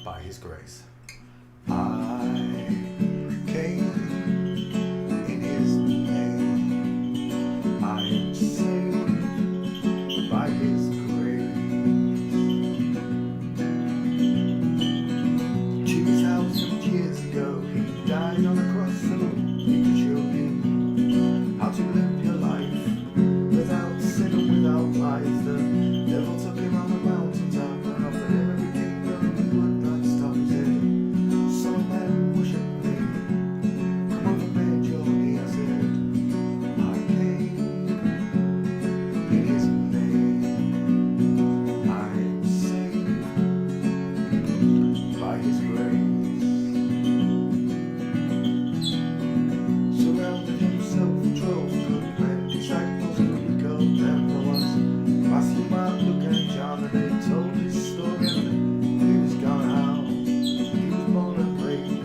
by His grace. I came in His name. I am saved by His grace. 2,000 years ago, He died on the cross so He could show you how to live your life without sin and without lies. The devil took Him on the mountaintop and offered Him every kingdom, and He would not stop. He said, "Some men worship me. Come on and bend your knee." I said, "I came in His name. I am saved by His grace." Surrounded Himself with 12 good men, disciples who He called them. There was Matthew, Mark, Luke and John, and they told His story and He was gone how He was born and raised.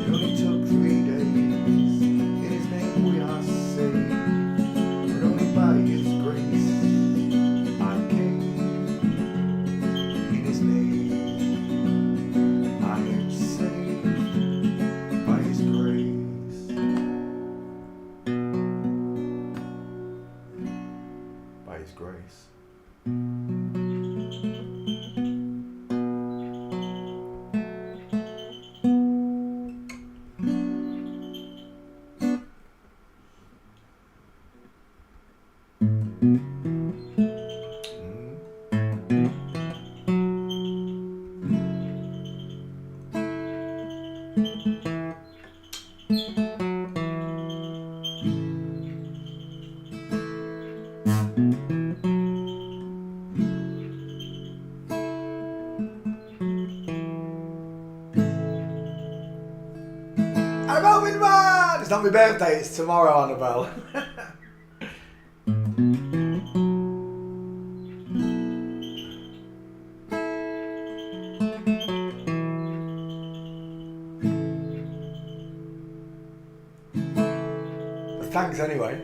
It only took 3 days. In His name we are saved, but only by His grace. I came in His name. I am saved by His grace. By His grace. Annabelle Winman! It's not my birthday, it's tomorrow, Annabelle. But thanks anyway.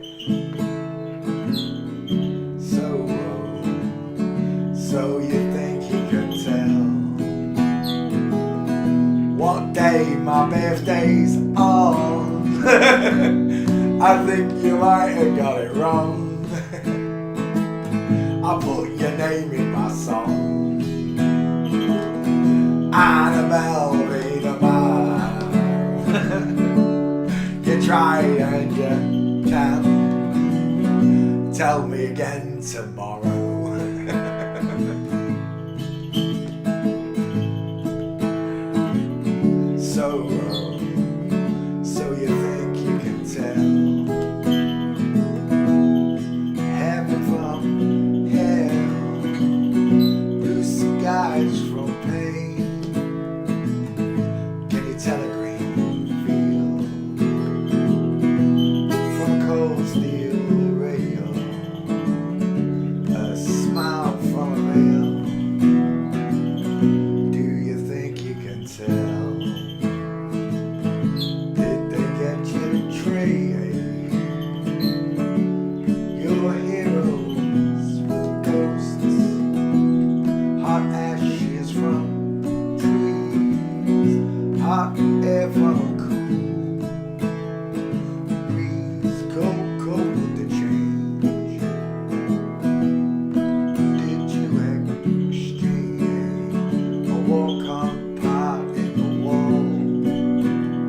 So you think you can tell what day my birthday's on? I think you might have got it wrong. I put your name in my song, Annabelle Wiedemann. You try and you can tell me again tomorrow. So you think you can tell heaven from hell, blue skies from pain? Can you tell a green field from a cold steel rail, a smile from a veil? Do you think you can tell? Your heroes were ghosts, hot ashes from trees, hot air from a cool breeze, cold to change. Did you exchange a walk on part in the wall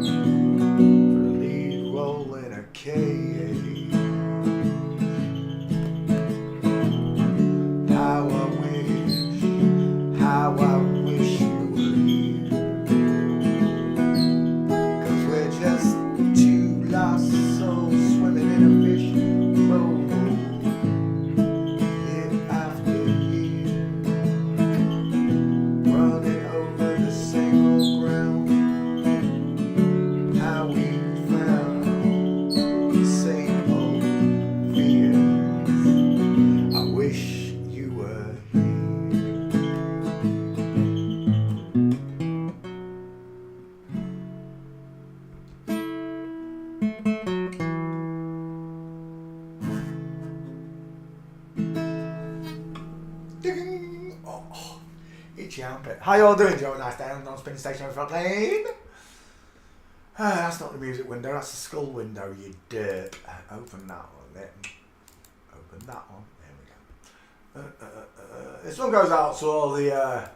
for a lead role in a cage? How I wish you were here, 'cause we're just two lost souls swimming in a fish bowl, year after year, running over the same old ground. How we found the same old fears. I wish you were here. itchy armpit. How you all doing? Do you have a nice day on the spinning station over Franklin? That's not the music window, that's the skull window, you dirt. Open that one then. Open that one. There we go. This one goes out to all the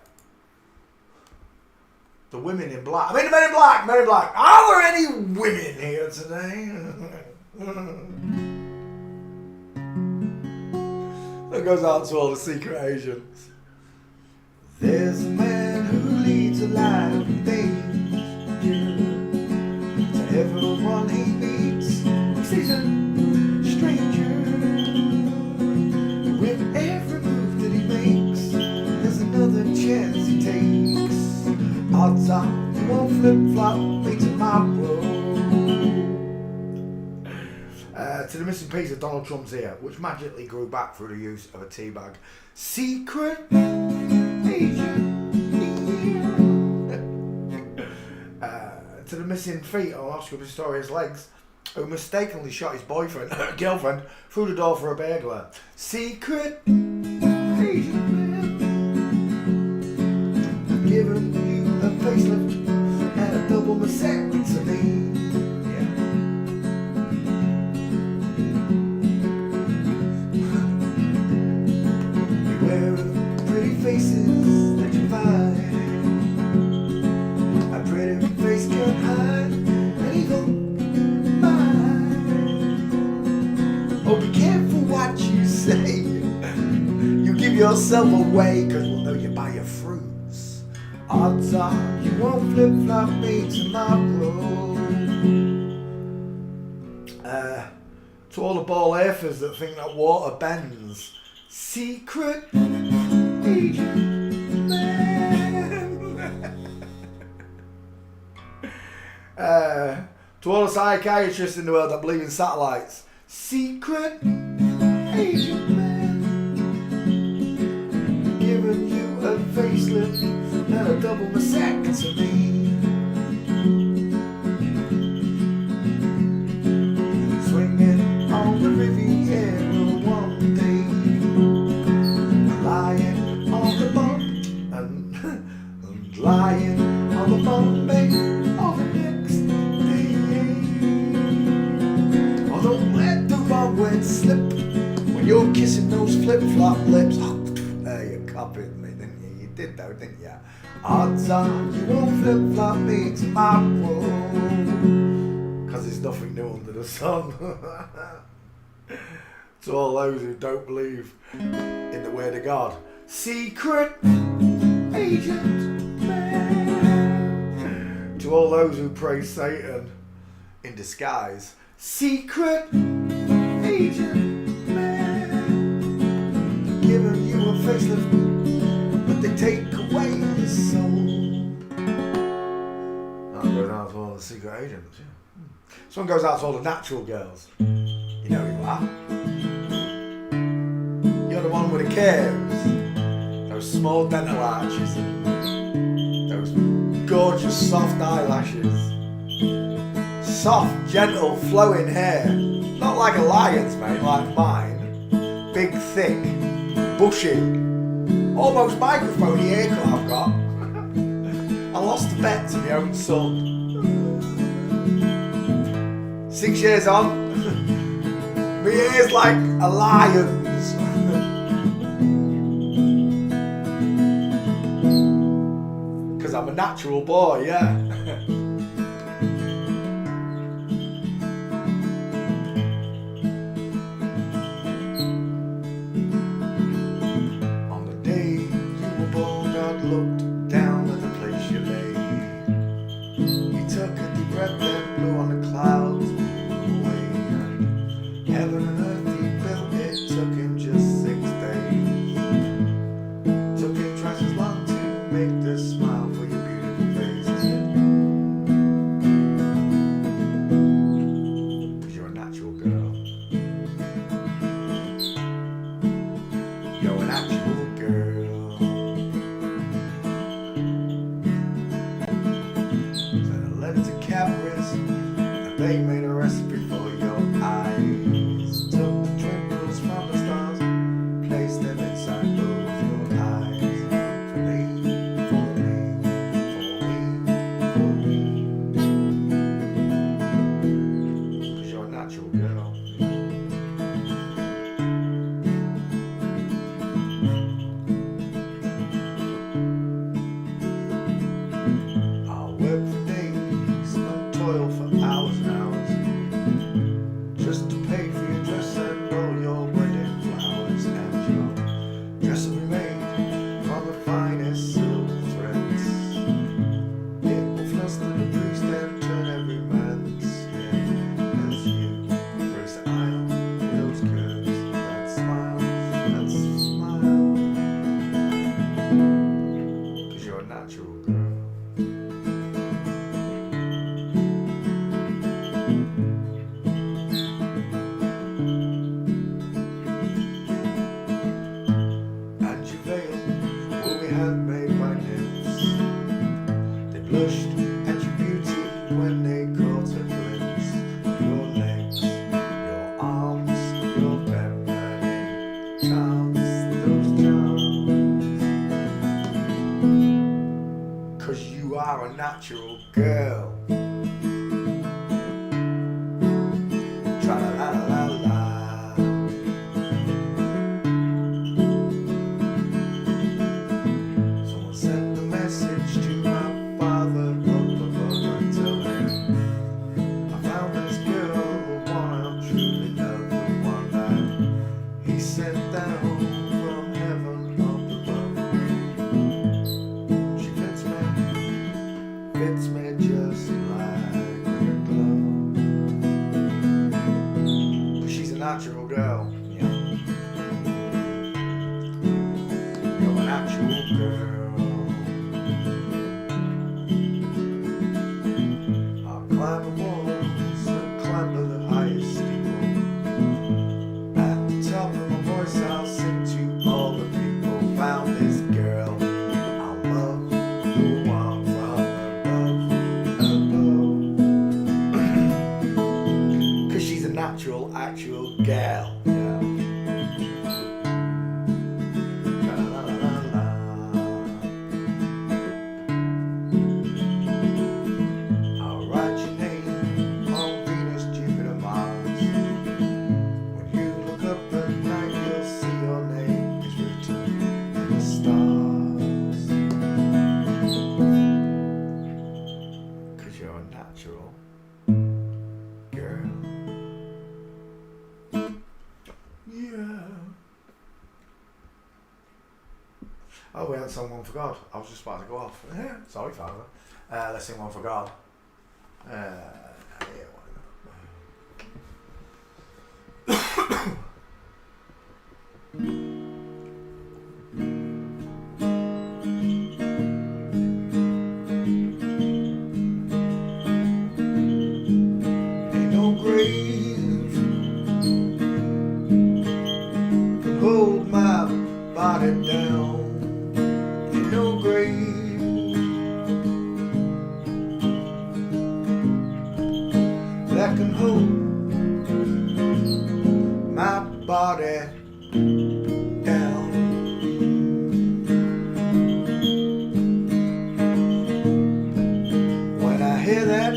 women in black. I mean the men in black, men in black. Are there any women here today? That goes out to all the secret agents. There's a man who leads a life of danger. To everyone he meets, he's a stranger. With every move that he makes, there's another chance he takes. Odds are you won't flip-flop me tomorrow. To the missing piece of Donald Trump's ear, which magically grew back through the use of a teabag. Secret agent. To the missing feet on Oscar Pistorius' legs, who mistakenly shot his girlfriend, through the door for a burglar. Secret agent man, giving you a facelift and a double mastectomy. Faces that you find, a pretty face can't hide an evil mind. Oh, be careful what you say. You give yourself away, cause we'll know you by your fruits. Odds are you won't flip-flop me tomorrow. To all the ball earthers that think that water bends. Secret agent man. To all the psychiatrists in the world that believe in satellites. Secret agent man, giving you a facelift and a double mastectomy. Swinging on the Riviera one day, lying on the bump and lying on the Bombay on the next day. Oh, don't let the wrong word slip when you're kissing those flip-flop lips. Oh, you copied me, didn't you? You did though, didn't you? Odds are you won't flip-flop me tomorrow, cause there's nothing new under the sun. To all those who don't believe in the word of God. Secret agent man. To all those who praise Satan in disguise. Secret agent man, giving you a facelift, but they take away your soul. That goes out to all the secret agents. Yeah. This one goes out to all the natural girls. You know who you are. You're the one with the curves, those small dental arches, and those gorgeous soft eyelashes, soft, gentle, flowing hair, not like a lion's, mate, like mine, big, thick, bushy, almost microphone-y haircut I've got. I lost the bet to my own son. 6 years on, my hair's like a lion's. I'm a natural boy, yeah. On the day you were born, God looked down at the place you lay. He took a deep breath and blew on the clouds away. Heaven and earth he built, it took him just 6 days. Took him twice as long to make this smile for your beautiful face. Because you're a natural girl. You're a natural girl. Sent a letter to Cadbury's, and they made a recipe for your eyes. Took the twinkles from the stars, placed them inside both your eyes. For me, natural girl. And your veil will be handmade by nymphs. They blushed at your beauty when they caught a glimpse of your legs, your arms, your feminine charms, those charms. 'Cause you are a natural girl. Tra-la-la-la-la. Someone sent a message to my father up above and tell him I found this girl, the one I truly love, the one that he sent down from heaven up above. She fits me just like a glove. But she's a natural girl, yeah. You're a natural girl. I'll climb the walls and climb to the highest steeple. At the top of my voice I'll sing to all the people. Found this girl, I love the one from above. 'Cause she's a natural, actual gal, yeah. Tra-la-la-la-la. I'll write your name on Venus, Jupiter, Mars. When you look up at night, you'll see your name is written in the stars. 'Cause you're a natural girl. Yeah. Oh, we haven't sung One for God. I was just about to go off. Sorry, Father. Let's sing One for God. Yeah, why not? Ain't no grave can hold my body down. Ain't no grave that can hold my body down. When I hear that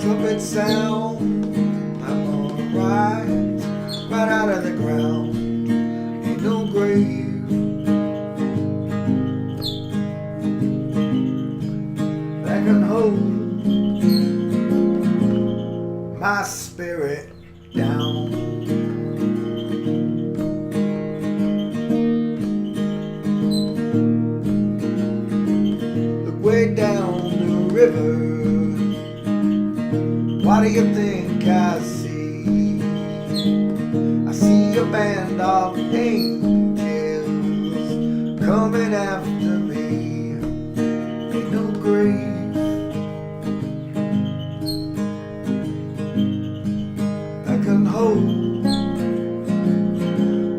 trumpet sound, I'm gonna rise right out of the ground. Ain't no grave that can hold my spirit down. Look way down the river. What do you think I see? I see a band of angels coming after me. Ain't no grave that can hold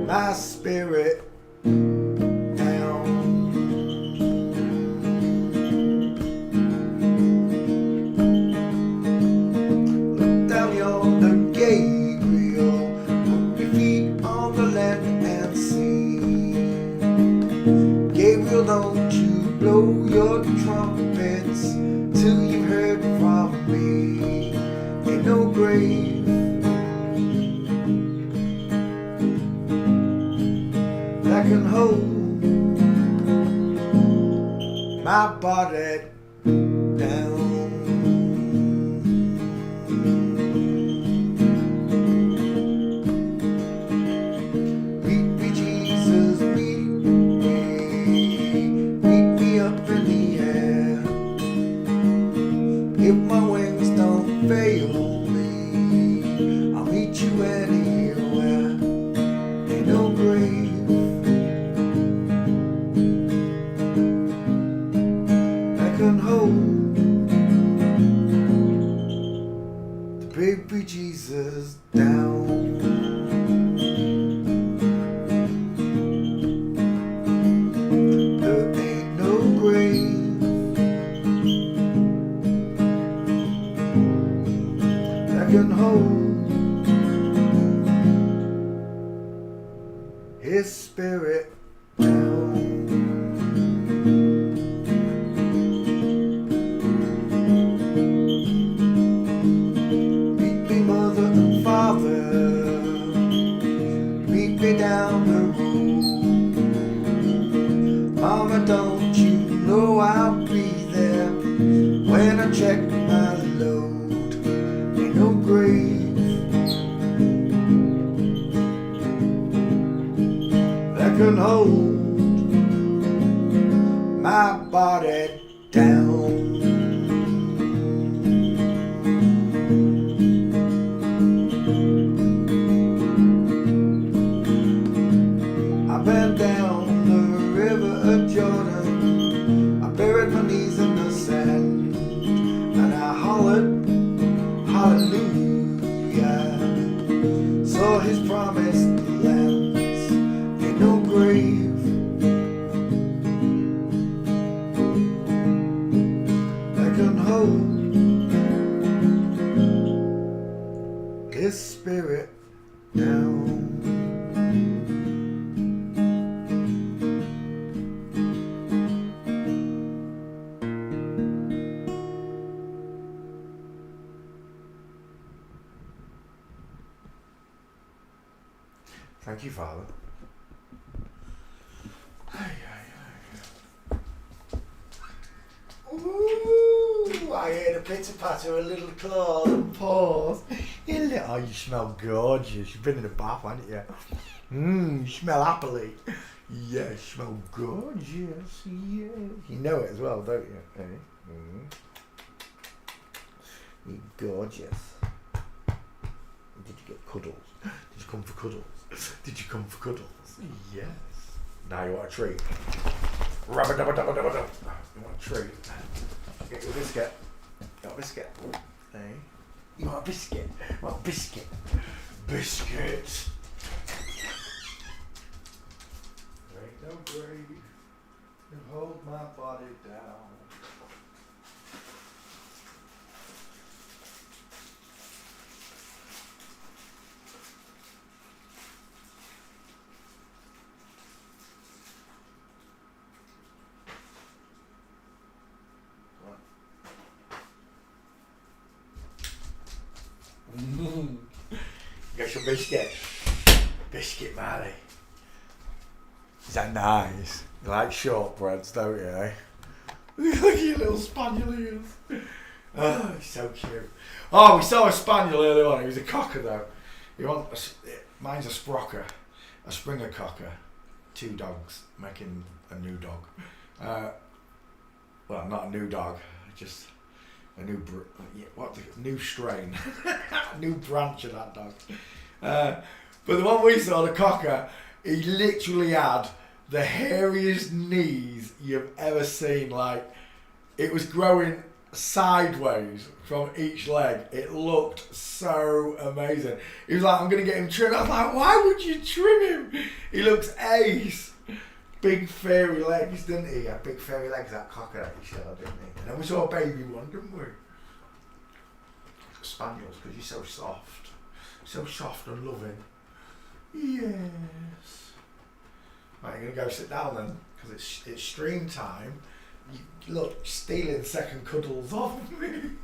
my spirit down. Look down yonder, Gabriel, put your feet on the land and see. Gabriel, don't you blow your trumpets till you've heard from me. Ain't no grave that can hold my body down. Meet me, Jesus, meet me up in the air. If my wings don't fail me, I'll meet you anywhere. Ain't no grave can hold the baby Jesus down. There ain't no grave that can hold his spirit down. Meet me, mother and father, meet me down the road. Mama, don't you know I'll be there when I check my load. Ain't no grave that can hold my body down. I bent down the river of Jordan, I buried my knees in the sand, and I hollered, hallelujah, saw his promised lands. Ain't no grave that can hold his spirit down. Thank you, Father. Ooh, I hear the pitter patter of little claws and paws. Oh, you smell gorgeous. You've been in the bath, haven't you? You smell happily. Yeah, you smell gorgeous. Yeah. You know it as well, don't you? Eh? You're gorgeous. Did you get cuddles? Did you come for cuddles? Did you come for cuddles? Yes. Now you want a treat. Rubber dubber dubber dubber dubber. You want a treat? Get your biscuit. You want a biscuit? Hey? You want a biscuit? You want a biscuit? Biscuit. There ain't no grave can hold my body down. Get some biscuit. Biscuit, Marley. Is that nice? You like shortbreads, don't you, eh? Look at your little spaniel ears. Oh, he's so cute. Oh, we saw a spaniel earlier on. He was a cocker, though. Mine's a sprocker. A Springer cocker. 2 dogs making a new dog. Well, not a new dog. Just a new new strain, a new branch of that dog. But the one we saw, the cocker, he literally had the hairiest knees you've ever seen. Like, it was growing sideways from each leg. It looked so amazing. He was like, I'm gonna get him trimmed. I was like, why would you trim him? He looks ace. Big fairy legs, didn't he? He had big fairy legs, that cocker that he showed, didn't he? And then we saw a baby one, didn't we? Spaniels, because you're so soft. So soft and loving. Yes. Right, you're going to go sit down then, because it's stream time. You look, stealing second cuddles off me.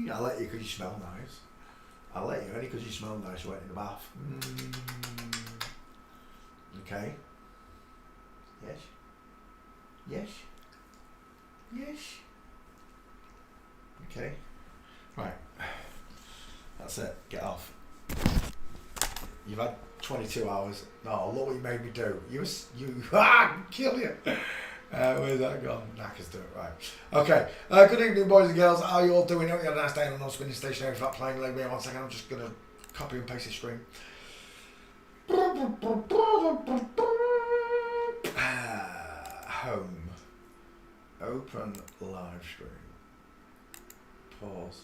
I'll let you because you smell nice. I'll let you only because you smell nice. You went in the bath. Okay. Yes. Yes. Yes. Okay. Right. That's it. Get off. You've had 22 hours. No, look what you made me do. You kill you. Where's that gone? Knackers do it, right. Okay. Good evening, boys and girls. How are you all doing? Hope you had a nice day on the spinning station. If that playing, leave me 1 second. I'm just going to copy and paste the stream. Home. Open live stream. Pause.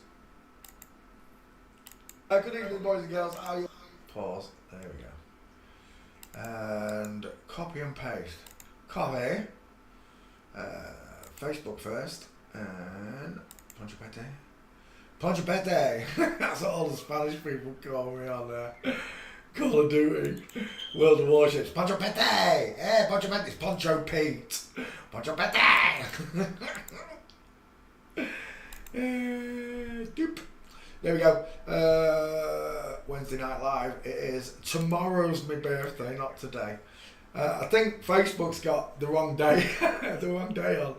Good evening, boys and girls. How are you? Pause. There we go. And copy and paste. Copy. Facebook first. And Poncho Pete. Poncho Pete. That's what all the Spanish people call me on there. Call of Duty. World of Warships. Poncho Pete. Hey, Poncho Pete. It's Poncho Pete. Poncho Pete. Doop. There we go. Wednesday Night Live. It is tomorrow's my birthday, not today. I think Facebook's got the wrong day. The wrong day on.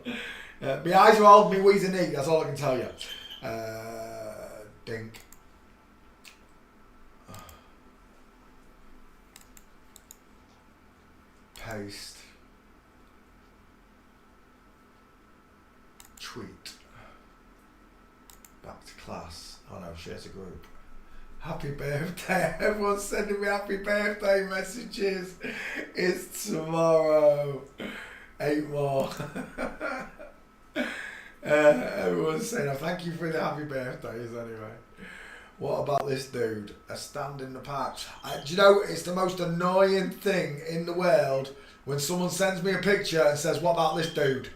My eyes are old, my wheeze are neat. That's all I can tell you. Dink. Paste. Tweet. Back to class. Oh no, shares a group. Happy birthday. Everyone's sending me happy birthday messages. It's tomorrow. 8 more. Everyone's saying, oh, thank you for the happy birthdays anyway. What about this dude? A stand in the park. Do you know, it's the most annoying thing in the world when someone sends me a picture and says, what about this dude?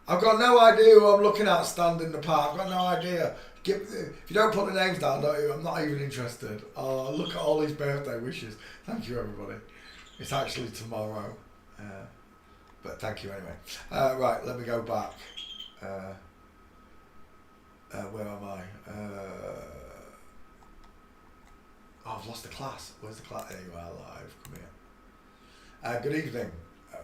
I've got no idea who I'm looking at stand in the park. I've got no idea. If you don't put the names down, I'm not even interested. Oh, look at all these birthday wishes. Thank you, everybody. It's actually tomorrow. But thank you anyway. Right, let me go back. Where am I? Oh, I've lost the class. Where's the class? There you are, live. Come here. Good evening.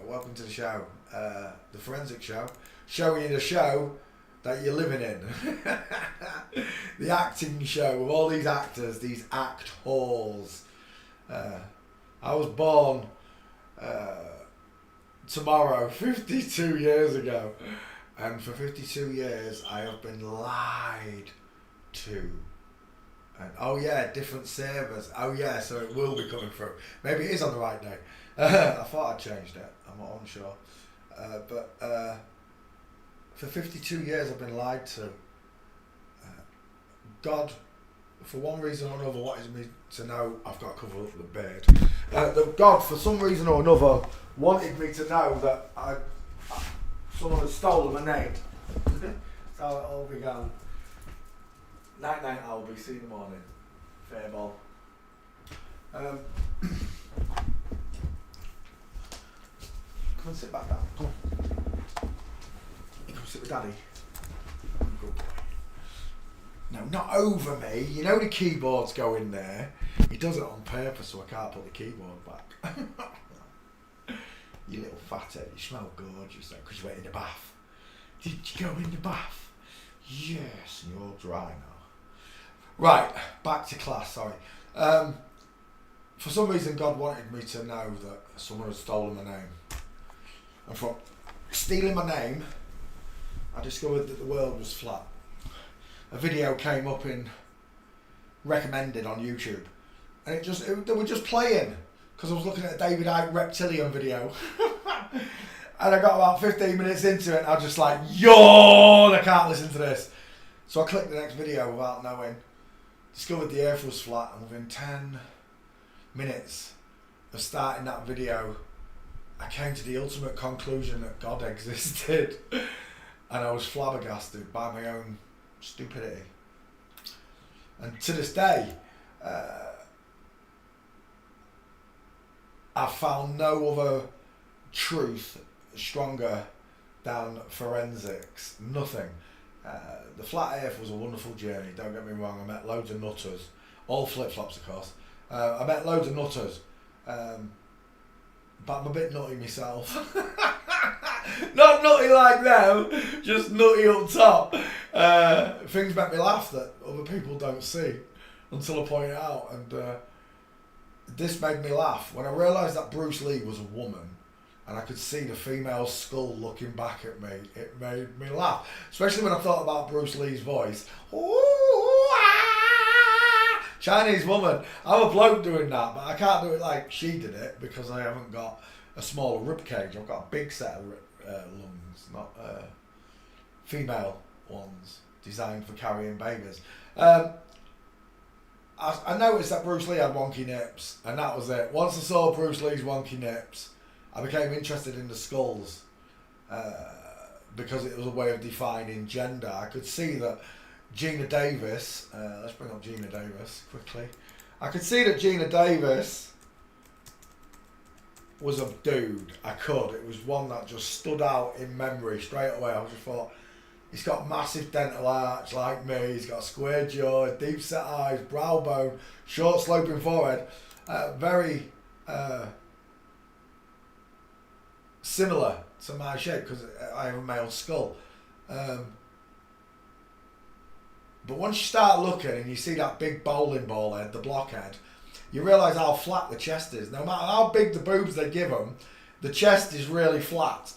Welcome to the show. The Forensic Show. Showing you the show that you're living in. The acting show with all these actors, these act halls. I was born tomorrow, 52 years ago. And for 52 years, I have been lied to. And oh yeah, different servers. Oh yeah, so it will be coming through. Maybe it is on the right day. I thought I'd changed it. I'm not unsure. But for 52 years, I've been lied to. God, for one reason or another, wanted me to know I've got to cover up the beard. God, for some reason or another, wanted me to know that someone had stolen my name. That's how it all began. Night night, Albie. See you in the morning. Fair ball. Come and sit back down. Come on. You come sit with Daddy. Good boy. No, not over me. You know the keyboards go in there. He does it on purpose so I can't put the keyboard back. You little fathead, you smell gorgeous though, because you went in the bath. Did you go in the bath? Yes, and you're all dry now. Right, back to class, sorry. For some reason God wanted me to know that someone had stolen my name. And from stealing my name, I discovered that the world was flat. A video came up in recommended on YouTube. And they were just playing. Because I was looking at a David Icke Reptilian video. And I got about 15 minutes into it and I was just like, yawn, I can't listen to this. So I clicked the next video without knowing. Discovered the earth was flat, and within 10 minutes of starting that video, I came to the ultimate conclusion that God existed. And I was flabbergasted by my own stupidity. And to this day, I've found no other truth stronger than forensics. Nothing. The flat earth was a wonderful journey, don't get me wrong. I met loads of nutters. All flip-flops, of course. I met loads of nutters. But I'm a bit nutty myself. Not nutty like them, just nutty up top. Things make me laugh that other people don't see until I point it out. And this made me laugh. When I realised that Bruce Lee was a woman and I could see the female skull looking back at me, it made me laugh. Especially when I thought about Bruce Lee's voice. Ooh, ah, Chinese woman. I'm a bloke doing that, but I can't do it like she did it because I haven't got a smaller rib cage. I've got a big set of lungs, not female ones designed for carrying babies. I noticed that Bruce Lee had wonky nips, and that was it. Once I saw Bruce Lee's wonky nips, I became interested in the skulls because it was a way of defining gender. I could see that Gina Davis, let's bring up Gina Davis quickly. I could see that Gina Davis was a dude. I could. It was one that just stood out in memory straight away. I just thought, he's got massive dental arch like me. He's got a square jaw, deep set eyes, brow bone, short sloping forehead. Very similar to my shape because I have a male skull. But once you start looking and you see that big bowling ball head, the blockhead, you realise how flat the chest is. No matter how big the boobs they give them, the chest is really flat.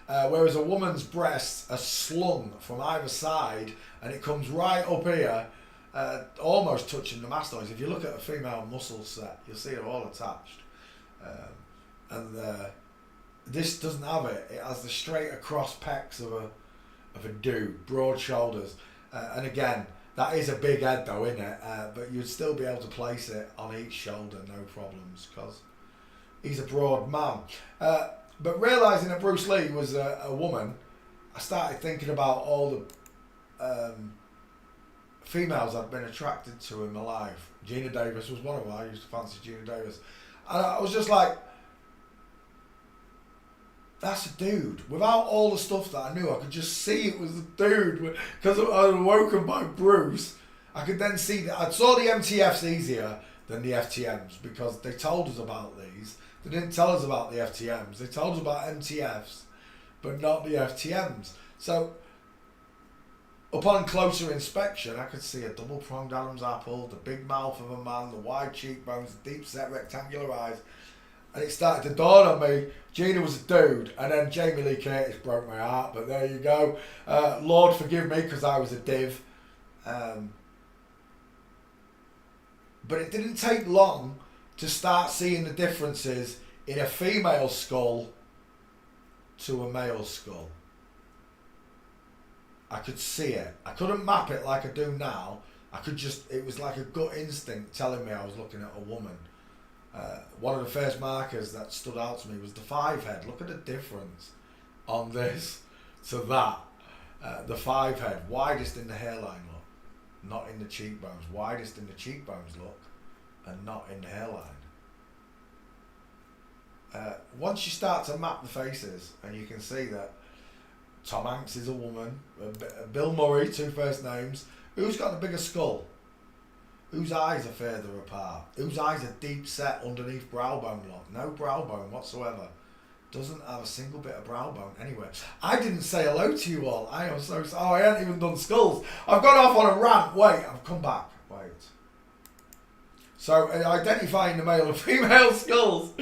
Whereas a woman's breasts are slung from either side and it comes right up here, almost touching the mastoids. If you look at a female muscle set, you'll see they're all attached. This doesn't have it. It has the straight across pecs of a dude, broad shoulders. And again, that is a big head though, isn't it? But you'd still be able to place it on each shoulder, no problems, because he's a broad man. But realising that Bruce Lee was a woman, I started thinking about all the females I'd been attracted to in my life. Gina Davis was one of them. I used to fancy Gina Davis. And I was just like, that's a dude. Without all the stuff that I knew, I could just see it was a dude. Because I was woken by Bruce, I could then see that. I saw the MTFs easier than the FTMs because they told us about these. They didn't tell us about the FTMs. They told us about MTFs, but not the FTMs. So, upon closer inspection, I could see a double-pronged Adam's apple, the big mouth of a man, the wide cheekbones, the deep-set rectangular eyes. And it started to dawn on me, Gina was a dude, and then Jamie Lee Curtis broke my heart, but there you go. Lord forgive me, because I was a div. But it didn't take long to start seeing the differences in a female skull to a male skull. I could see it. I couldn't map it like I do now. It was like a gut instinct telling me I was looking at a woman. One of the first markers that stood out to me was the 5 head. Look at the difference on this to that. The 5 head, widest in the hairline look, not in the cheekbones. Widest in the cheekbones look, and not in the hairline. Once you start to map the faces, and you can see that Tom Hanks is a woman, Bill Murray, 2 first names. Who's got the bigger skull? Whose eyes are further apart? Whose eyes are deep set underneath brow bone lock? No brow bone whatsoever. Doesn't have a single bit of brow bone anywhere. I didn't say hello to you all. I am so sorry. Oh, I hadn't even done skulls. I've gone off on a rant. Wait, I've come back. Wait. So, identifying the male and female skulls.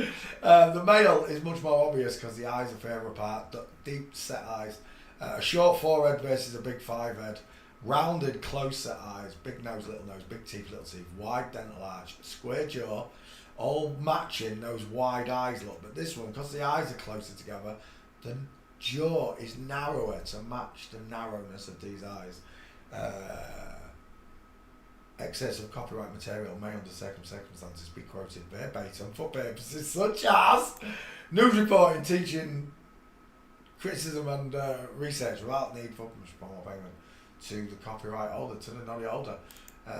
The male is much more obvious because the eyes are further apart. Deep set eyes. A short forehead versus a big 5 head. Rounded, close set eyes, big nose, big teeth, little teeth, wide dental arch, square jaw, all matching those wide eyes look. But this one, because the eyes are closer together, the jaw is narrower to match the narrowness of these eyes. Excess of copyright material may under circumstances be quoted verbatim for purposes such as news reporting, teaching, criticism and research without need for promotional payment to the copyright holder, to the naughty holder.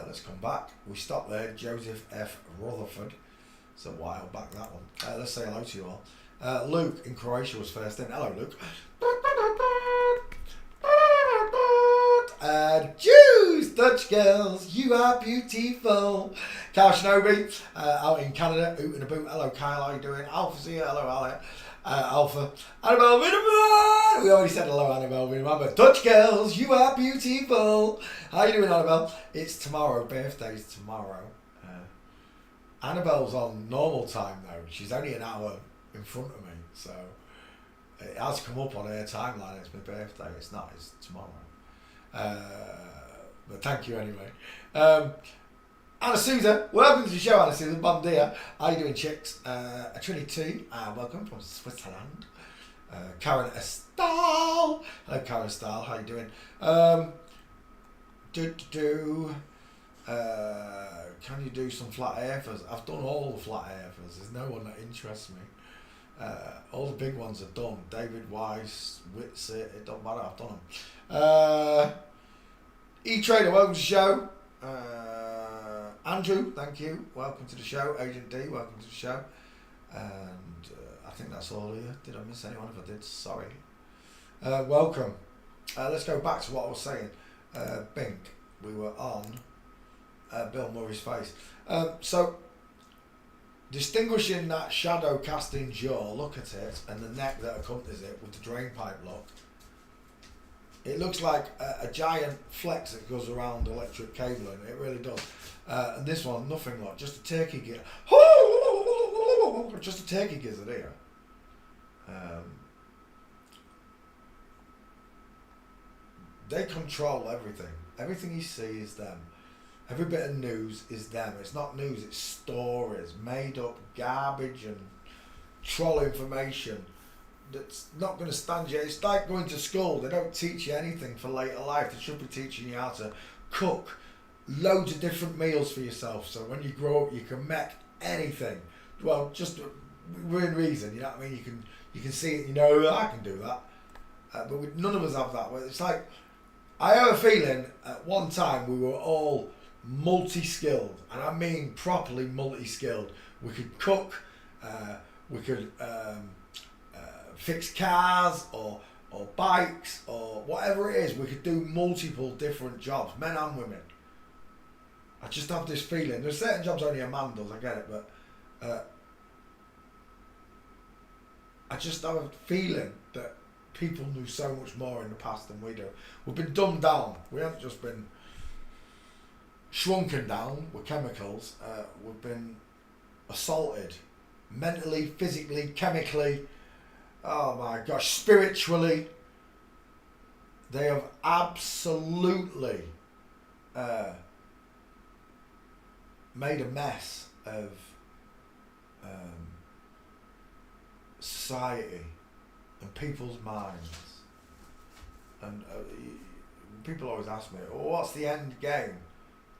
Let's come back. We stopped there. Joseph F. Rutherford. It's a while back, that one. Let's say hello to you all. Luke in Croatia was first in. Hello, Luke. Jews, Dutch girls, you are beautiful. Kyle Shinobi out in Canada, Oot in a boot. Hello, Kyle, how you doing? Alpha's here. Hello, Alec. Alpha. Annabelle Vinaman! We already said hello, Annabelle Vinaman, but Dutch girls, you are beautiful. How you doing, Annabelle? It's tomorrow. Birthday's tomorrow. Annabelle's on normal time, though. She's only an hour in front of me, so it has come up on her timeline. It's my birthday. It's not. It's tomorrow. But thank you anyway. Anna Souza, welcome to the show, Anna Souza. Bon dia. How you doing, chicks? Trinity, welcome from Switzerland. Karen Estal, Hello, Cara Style. How you doing? Can you do some flat earthers? I've done all the flat earthers. There's no one that interests me. All the big ones are done. David Weiss, Whitsit, it don't matter. I've done them. E-Trader, welcome to the show. Andrew, thank you. Welcome to the show. Agent D, welcome to the show. And I think that's all here. Did I miss anyone? If I did, sorry. Welcome. Let's go back to what I was saying. Bink, we were on Bill Murray's face. So, distinguishing that shadow casting jaw, look at it, and the neck that accompanies it with the drain pipe look. It looks like a giant flex that goes around electric cabling. It really does. And this one, nothing like, just a turkey gizzard. Just a turkey gizzard here. They control everything. Everything you see is them. Every bit of news is them. It's not news, it's stories, made up garbage and troll information that's not going to stand you. It's like going to school. They don't teach you anything for later life. They should be teaching you how to cook loads of different meals for yourself, so when you grow up you can make anything. Well, just within reason, you know what I mean? You can see it, you know, I can do that. But none of us have that. It's like, I have a feeling at one time we were all multi-skilled, and I mean properly multi-skilled. We could cook, we could fix cars or bikes or whatever it is. We could do multiple different jobs, men and women. I just have this feeling. There's certain jobs only a man does, I get it, but I just have a feeling that people knew so much more in the past than we do. We've been dumbed down. We haven't just been shrunken down with chemicals. We've been assaulted mentally, physically, chemically. Oh my gosh, spiritually. They have absolutely made a mess of society and people's minds. And people always ask me, well, what's the end game?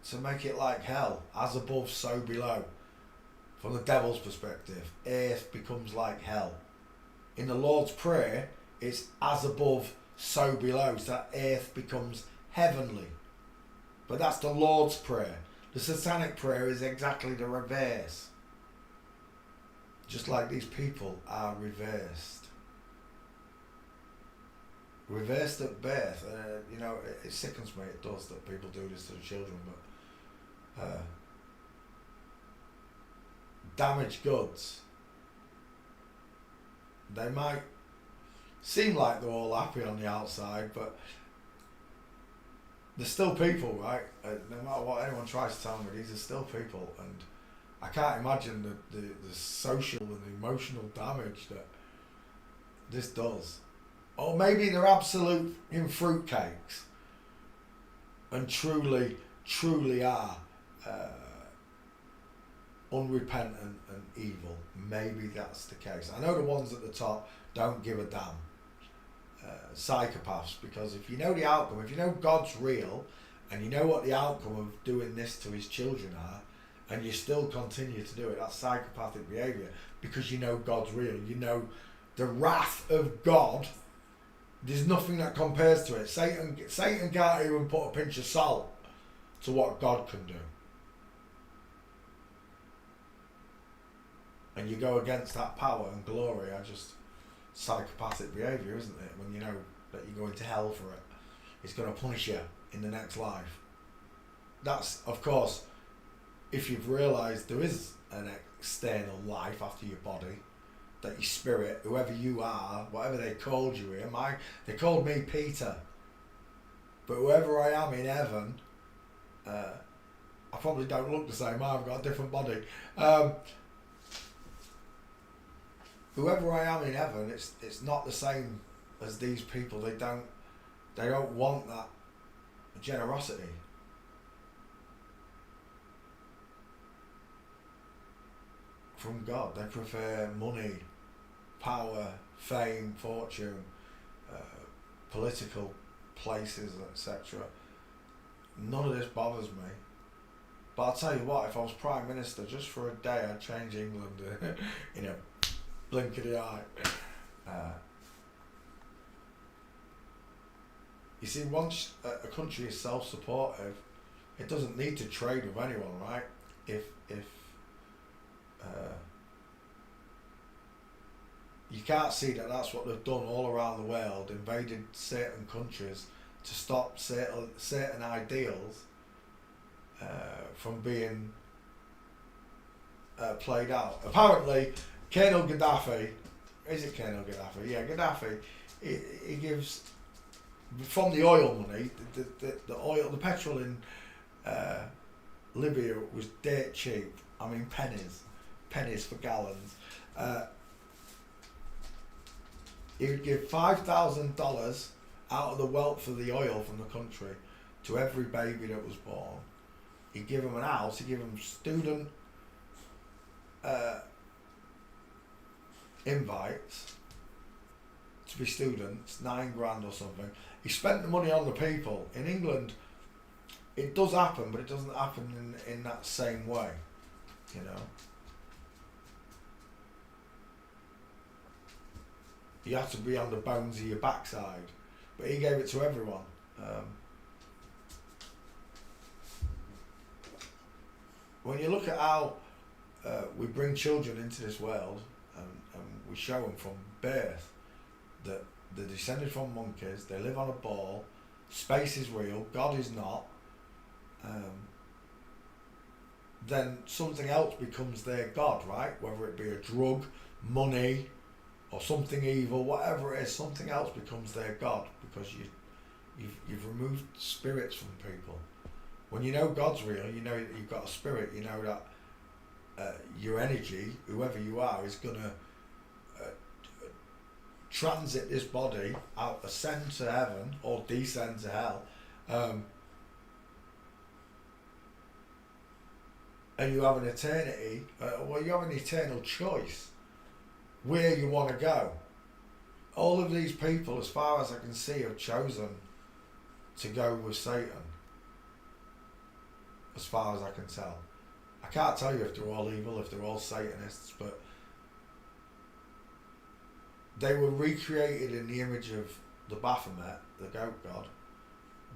To make it like hell, as above, so below. From the devil's perspective, earth becomes like hell. In the Lord's Prayer, it's as above, so below. So that earth becomes heavenly. But that's the Lord's Prayer. The Satanic Prayer is exactly the reverse. Just like these people are reversed. Reversed at birth. You know, it sickens me, it does, that people do this to the children, but damaged goods. They might seem like they're all happy on the outside, but they're still people, right? No matter what anyone tries to tell me, these are still people, and I can't imagine the social and emotional damage that this does. Or maybe they're absolute fruitcakes and truly are unrepentant and evil. Maybe that's the case. I know the ones at the top don't give a damn. Psychopaths, because if you know the outcome, if you know God's real and you know what the outcome of doing this to his children are, and you still continue to do it, that's psychopathic behaviour, because you know God's real. You know the wrath of God. There's nothing that compares to it. Satan can't even put a pinch of salt to what God can do. And you go against that power and glory. Psychopathic behaviour, isn't it? When you know that you're going to hell for it. It's going to punish you in the next life. That's, of course, if you've realised there is an external life after your body, that your spirit, whoever you are, whatever they called you here, they called me Peter. But whoever I am in heaven, I probably don't look the same. I've got a different body. Whoever I am in heaven, it's not the same as these people. They don't want that generosity. From God. They prefer money, power, fame, fortune, political places, etc. None of this bothers me. But I'll tell you what, if I was Prime Minister, just for a day, I'd change England in a blink of the eye. You see, once a country is self-supportive, it doesn't need to trade with anyone, right? If you can't see that that's what they've done all around the world, invaded certain countries to stop certain ideals from being played out. Apparently, Colonel Gaddafi, is it Colonel Gaddafi? Yeah, Gaddafi, he gives, from the oil money, the oil, the petrol in Libya was dirt cheap. I mean, pennies for gallons. He would give $5,000 out of the wealth of the oil from the country to every baby that was born. He'd give them an house. He'd give them student invites to be students, $9,000 or something. He spent the money on the people. In England, it does happen, but it doesn't happen in that same way, you know. You have to be on the bones of your backside, but he gave it to everyone. When you look at how we bring children into this world and we show them from birth that they're descended from monkeys, they live on a ball, space is real, God is not, then something else becomes their God, right? Whether it be a drug, money, or something evil, whatever it is, something else becomes their God, because you've removed spirits from people. When you know God's real, you know that you've got a spirit, you know that your energy, whoever you are, is going to transit this body, out, ascend to heaven or descend to hell, and you have an eternity, you have an eternal choice where you want to go. All of these people, as far as I can see, have chosen to go with Satan, as far as I can tell. I can't tell you if they're all evil, if they're all Satanists, but they were recreated in the image of the Baphomet, the goat god,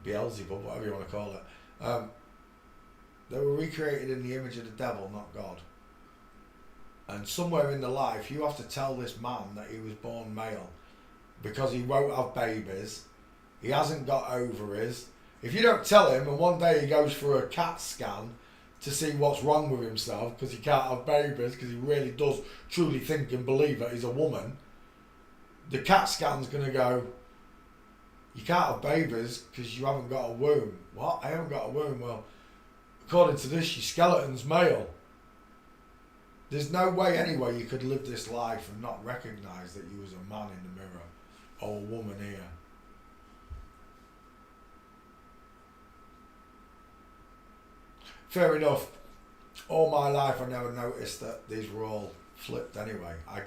Beelzebub, whatever you want to call it. They were recreated in the image of the devil, not God. And somewhere in the life, you have to tell this man that he was born male, because he won't have babies, he hasn't got ovaries. If you don't tell him, and one day he goes for a CAT scan to see what's wrong with himself because he can't have babies, because he really does truly think and believe that he's a woman, the CAT scan's going to go, you can't have babies because you haven't got a womb. What? I haven't got a womb? Well, according to this, your skeleton's male. There's no way anyway you could live this life and not recognise that you was a man in the mirror or a woman here. Fair enough. All my life I never noticed that these were all flipped anyway. I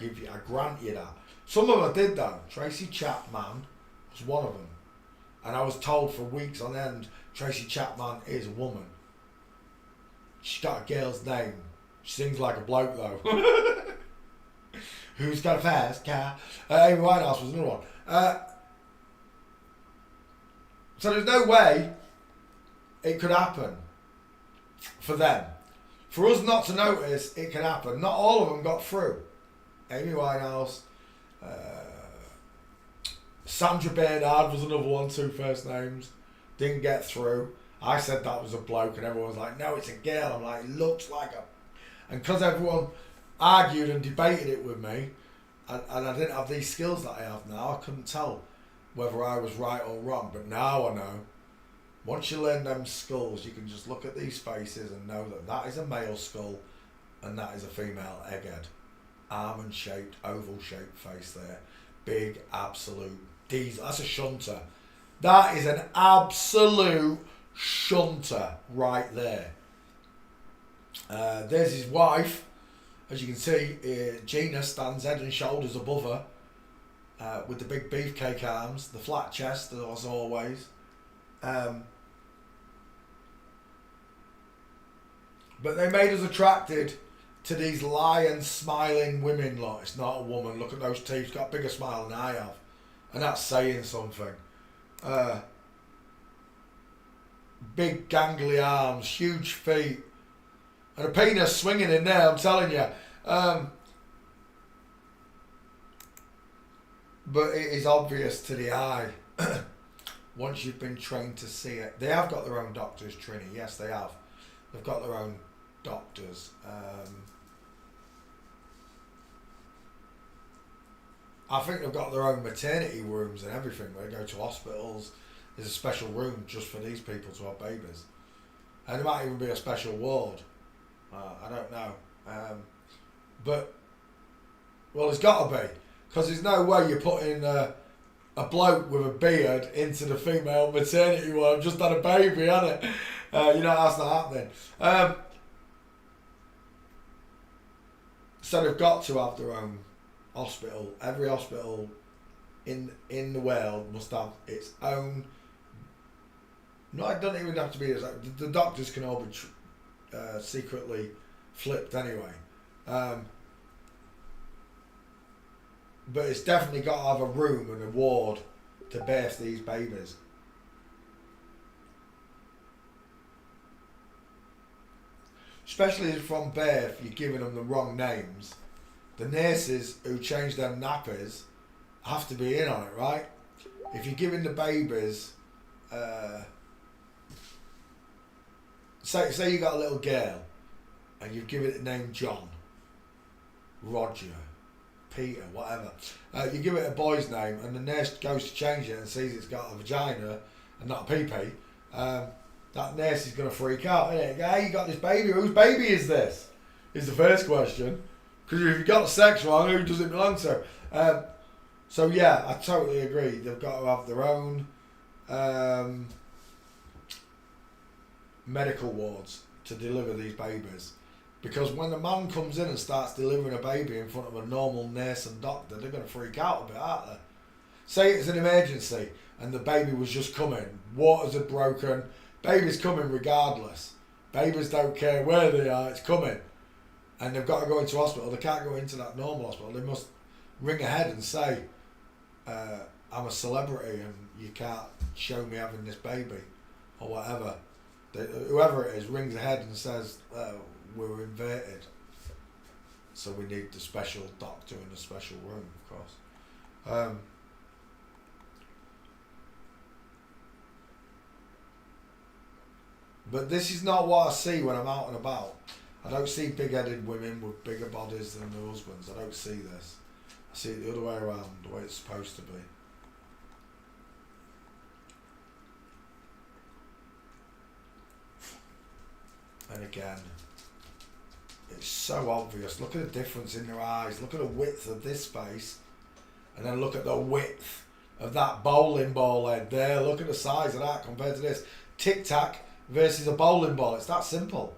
grant you that. Some of them I did though. Tracy Chapman was one of them. And I was told for weeks on end, Tracy Chapman is a woman. She's got a girl's name. She sings like a bloke though. Who's got a fast car? Amy Winehouse was another one. So there's no way it could happen for them. For us not to notice, it can happen. Not all of them got through. Amy Winehouse, Sandra Bernhard was another one, 2 first names. Didn't get through. I said that was a bloke and everyone was like, no, it's a girl. I'm like, it looks like a... And because everyone argued and debated it with me, and I didn't have these skills that I have now, I couldn't tell whether I was right or wrong. But now I know. Once you learn them skulls, you can just look at these faces and know that that is a male skull and that is a female egghead. Almond shaped, oval shaped face there. Big, absolute diesel. That's a shunter. That is an absolute shunter right there. There's his wife. As you can see, Gina stands head and shoulders above her. with the big beefcake arms, the flat chest as always. But they made us attracted to these lion smiling women. Like, it's not a woman. Look at those teeth. She's got a bigger smile than I have, and that's saying something. Big gangly arms, huge feet, and a penis swinging in there. I'm telling you. But it is obvious to the eye once you've been trained to see it. They have got their own doctors, Trini. Yes, they have. They've got their own doctors. I think they've got their own maternity rooms and everything where they go to hospitals. There's a special room just for these people to have babies. And there might even be a special ward. I don't know. But, well, there's got to be. Because there's no way you're putting a bloke with a beard into the female maternity ward. I've just had a baby, hasn't it? That's not happening. So they've got to have their own hospital. Every hospital in the world must have its own. No, it doesn't even have to be. The doctors can all be secretly flipped anyway. But it's definitely got to have a room and a ward to birth these babies. Especially if from birth you're giving them the wrong names. The nurses who change their nappies have to be in on it, right? If you're giving the babies, say you got a little girl and you've given it the name John, Roger, Peter, whatever. You give it a boy's name and the nurse goes to change it and sees it's got a vagina and not a pee-pee. That nurse is going to freak out, isn't it? Hey, you got this baby. Whose baby is this? Is the first question. Because if you've got the sex wrong, who does it belong to? So yeah, I totally agree. They've got to have their own medical wards to deliver these babies. Because when the man comes in and starts delivering a baby in front of a normal nurse and doctor, they're going to freak out a bit, aren't they? Say it's an emergency and the baby was just coming. Waters are broken. Baby's coming regardless. Babies don't care where they are, it's coming. And they've got to go into hospital. They can't go into that normal hospital. They must ring ahead and say, I'm a celebrity and you can't show me having this baby or whatever. Whoever it is rings ahead and says, we're inverted. So we need the special doctor in the special room, of course. But this is not what I see when I'm out and about. I don't see big-headed women with bigger bodies than their husbands. I don't see this. I see it the other way around, the way it's supposed to be. And again, it's so obvious. Look at the difference in their eyes. Look at the width of this face. And then look at the width of that bowling ball head there. Look at the size of that compared to this. Tic-tac versus a bowling ball. It's that simple.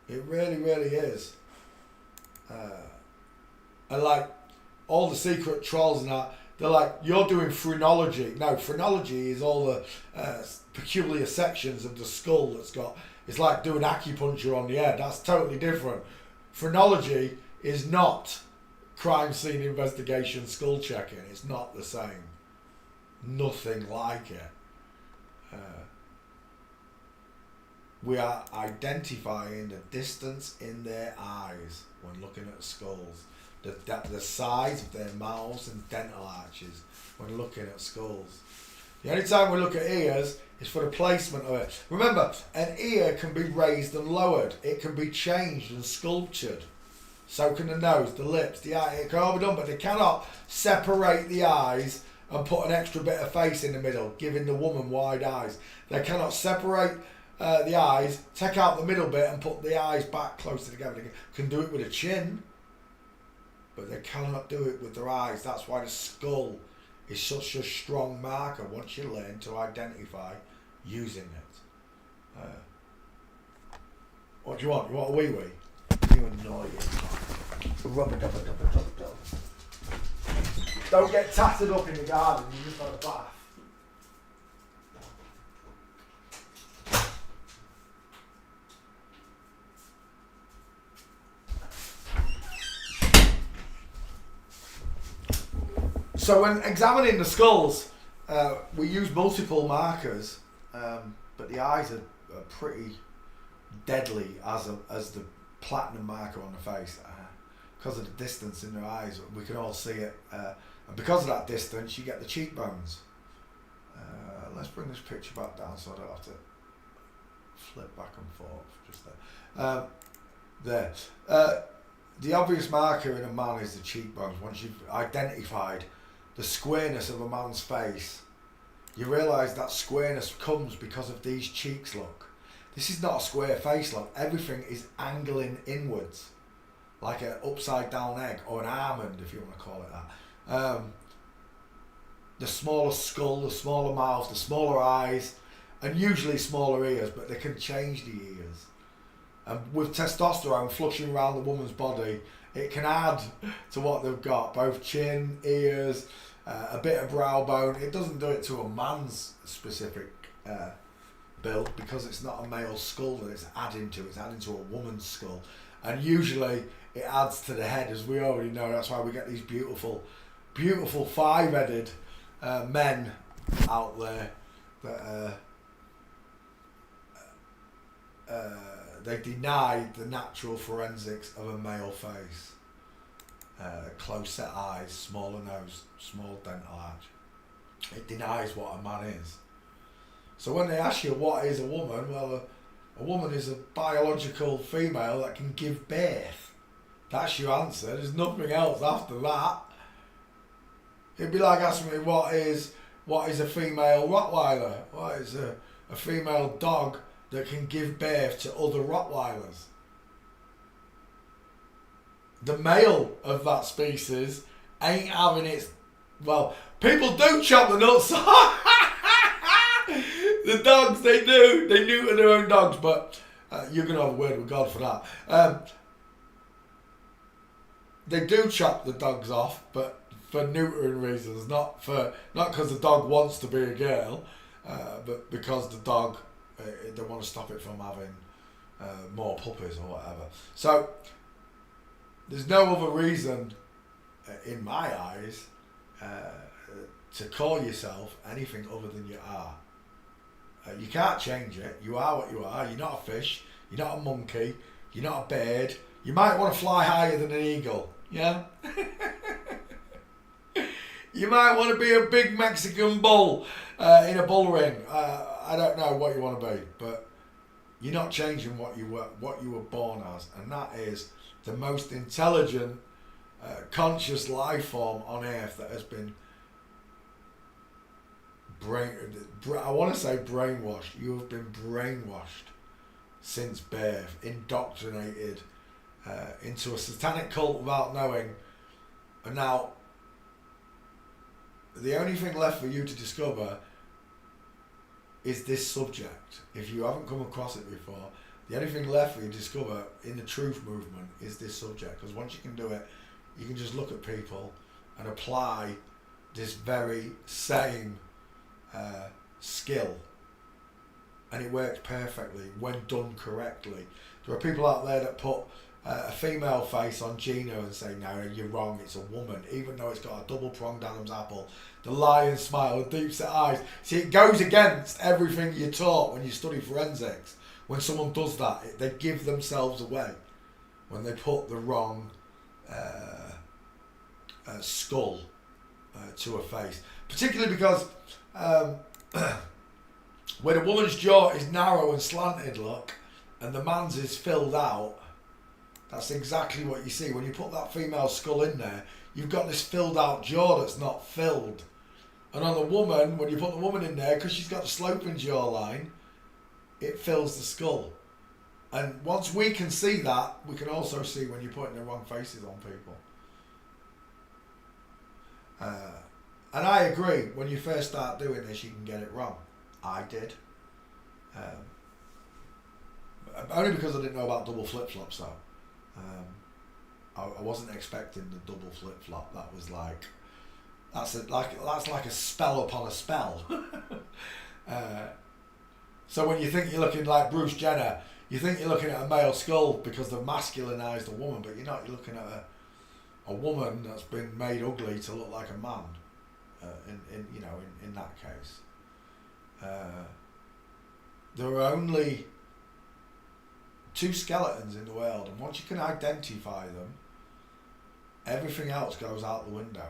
It really, really is. And like all the secret trolls and that, they're like, you're doing phrenology. No, phrenology is all the peculiar sections of the skull that's got, it's like doing acupuncture on the head. That's totally different. Phrenology is not crime scene investigation skull checking. It's not the same. Nothing like it. We are identifying the distance in their eyes when looking at skulls, the size of their mouths and dental arches when looking at skulls. The only time we look at ears is for the placement of it. Remember, an ear can be raised and lowered. It can be changed and sculptured. So can the nose, the lips, the eye. It can all be done, but they cannot separate the eyes and put an extra bit of face in the middle, giving the woman wide eyes. They cannot separate the eyes, take out the middle bit and put the eyes back closer together. They can do it with a chin, but they cannot do it with their eyes. That's why the skull is such a strong marker once you learn to identify using it. What do you want? You want a wee-wee? You annoying. Rubber-dubber-dubber-dubber-dub. Don't get tattered up in the garden, you just had a bath. So when examining the skulls, we use multiple markers, but the eyes are pretty deadly as the platinum marker on the face. Because of the distance in their eyes, we can all see it. And because of that distance, you get the cheekbones. Let's bring this picture back down so I don't have to flip back and forth. Just there. There. The obvious marker in a man is the cheekbones. Once you've identified the squareness of a man's face, you realise that squareness comes because of these cheeks, look. This is not a square face, look. Everything is angling inwards, like an upside down egg, or an almond if you want to call it that. The smaller skull, the smaller mouth, the smaller eyes, and usually smaller ears, but they can change the ears. And with testosterone flushing around the woman's body, it can add to what they've got, both chin, ears, a bit of brow bone. It doesn't do it to a man's specific build because it's not a male skull that it's adding to, it's adding to a woman's skull. And usually it adds to the head, as we already know. That's why we get these beautiful, beautiful five-headed men out there that they deny the natural forensics of a male face. Close set eyes, smaller nose, small dental arch. It denies what a man is. So when they ask you what is a woman, well, a woman is a biological female that can give birth. That's your answer. There's nothing else after that. It'd be like asking me what is a female Rottweiler? What is a female dog that can give birth to other Rottweilers? The male of that species ain't having its... Well, people do chop the nuts. The dogs, they do. They neuter their own dogs, but you're going to have a word with God for that. They do chop the dogs off, but for neutering reasons, not because the dog wants to be a girl, but because the dog, they want to stop it from having more puppies or whatever. So there's no other reason, in my eyes, to call yourself anything other than you are. You can't change it. You are what you are. You're not a fish. You're not a monkey. You're not a bird. You might want to fly higher than an eagle. Yeah? You might want to be a big Mexican bull in a bull ring. I don't know what you want to be, but you're not changing what you were born as, and that is the most intelligent, conscious life form on earth that has been I want to say brainwashed. You have been brainwashed since birth, indoctrinated into a satanic cult without knowing, and now the only thing left for you to discover is this subject. If you haven't come across it before, the only thing left for you to discover in the truth movement is this subject. Because once you can do it, you can just look at people and apply this very same skill, and it works perfectly when done correctly. There are people out there that put a female face on Gina and say, no, you're wrong, it's a woman, even though it's got a double-pronged Adam's apple, the lion smile, the deep-set eyes. See, it goes against everything you're taught when you study forensics. When someone does that, they give themselves away when they put the wrong skull to a face. Particularly because when a woman's jaw is narrow and slanted, look, and the man's is filled out, that's exactly what you see. When you put that female skull in there, you've got this filled out jaw that's not filled. And on the woman, when you put the woman in there, because she's got the sloping jawline, it fills the skull. And once we can see that, we can also see when you're putting the wrong faces on people. And I agree, when you first start doing this, you can get it wrong. I did. Only because I didn't know about double flip-flops, though. I wasn't expecting the double flip-flop. That was like That's like a spell upon a spell. So when you think you're looking like Bruce Jenner, you think you're looking at a male skull because they've masculinized a woman, but you're not. You're looking at a woman that's been made ugly to look like a man. In that case, there are only two skeletons in the world, and once you can identify them, everything else goes out the window.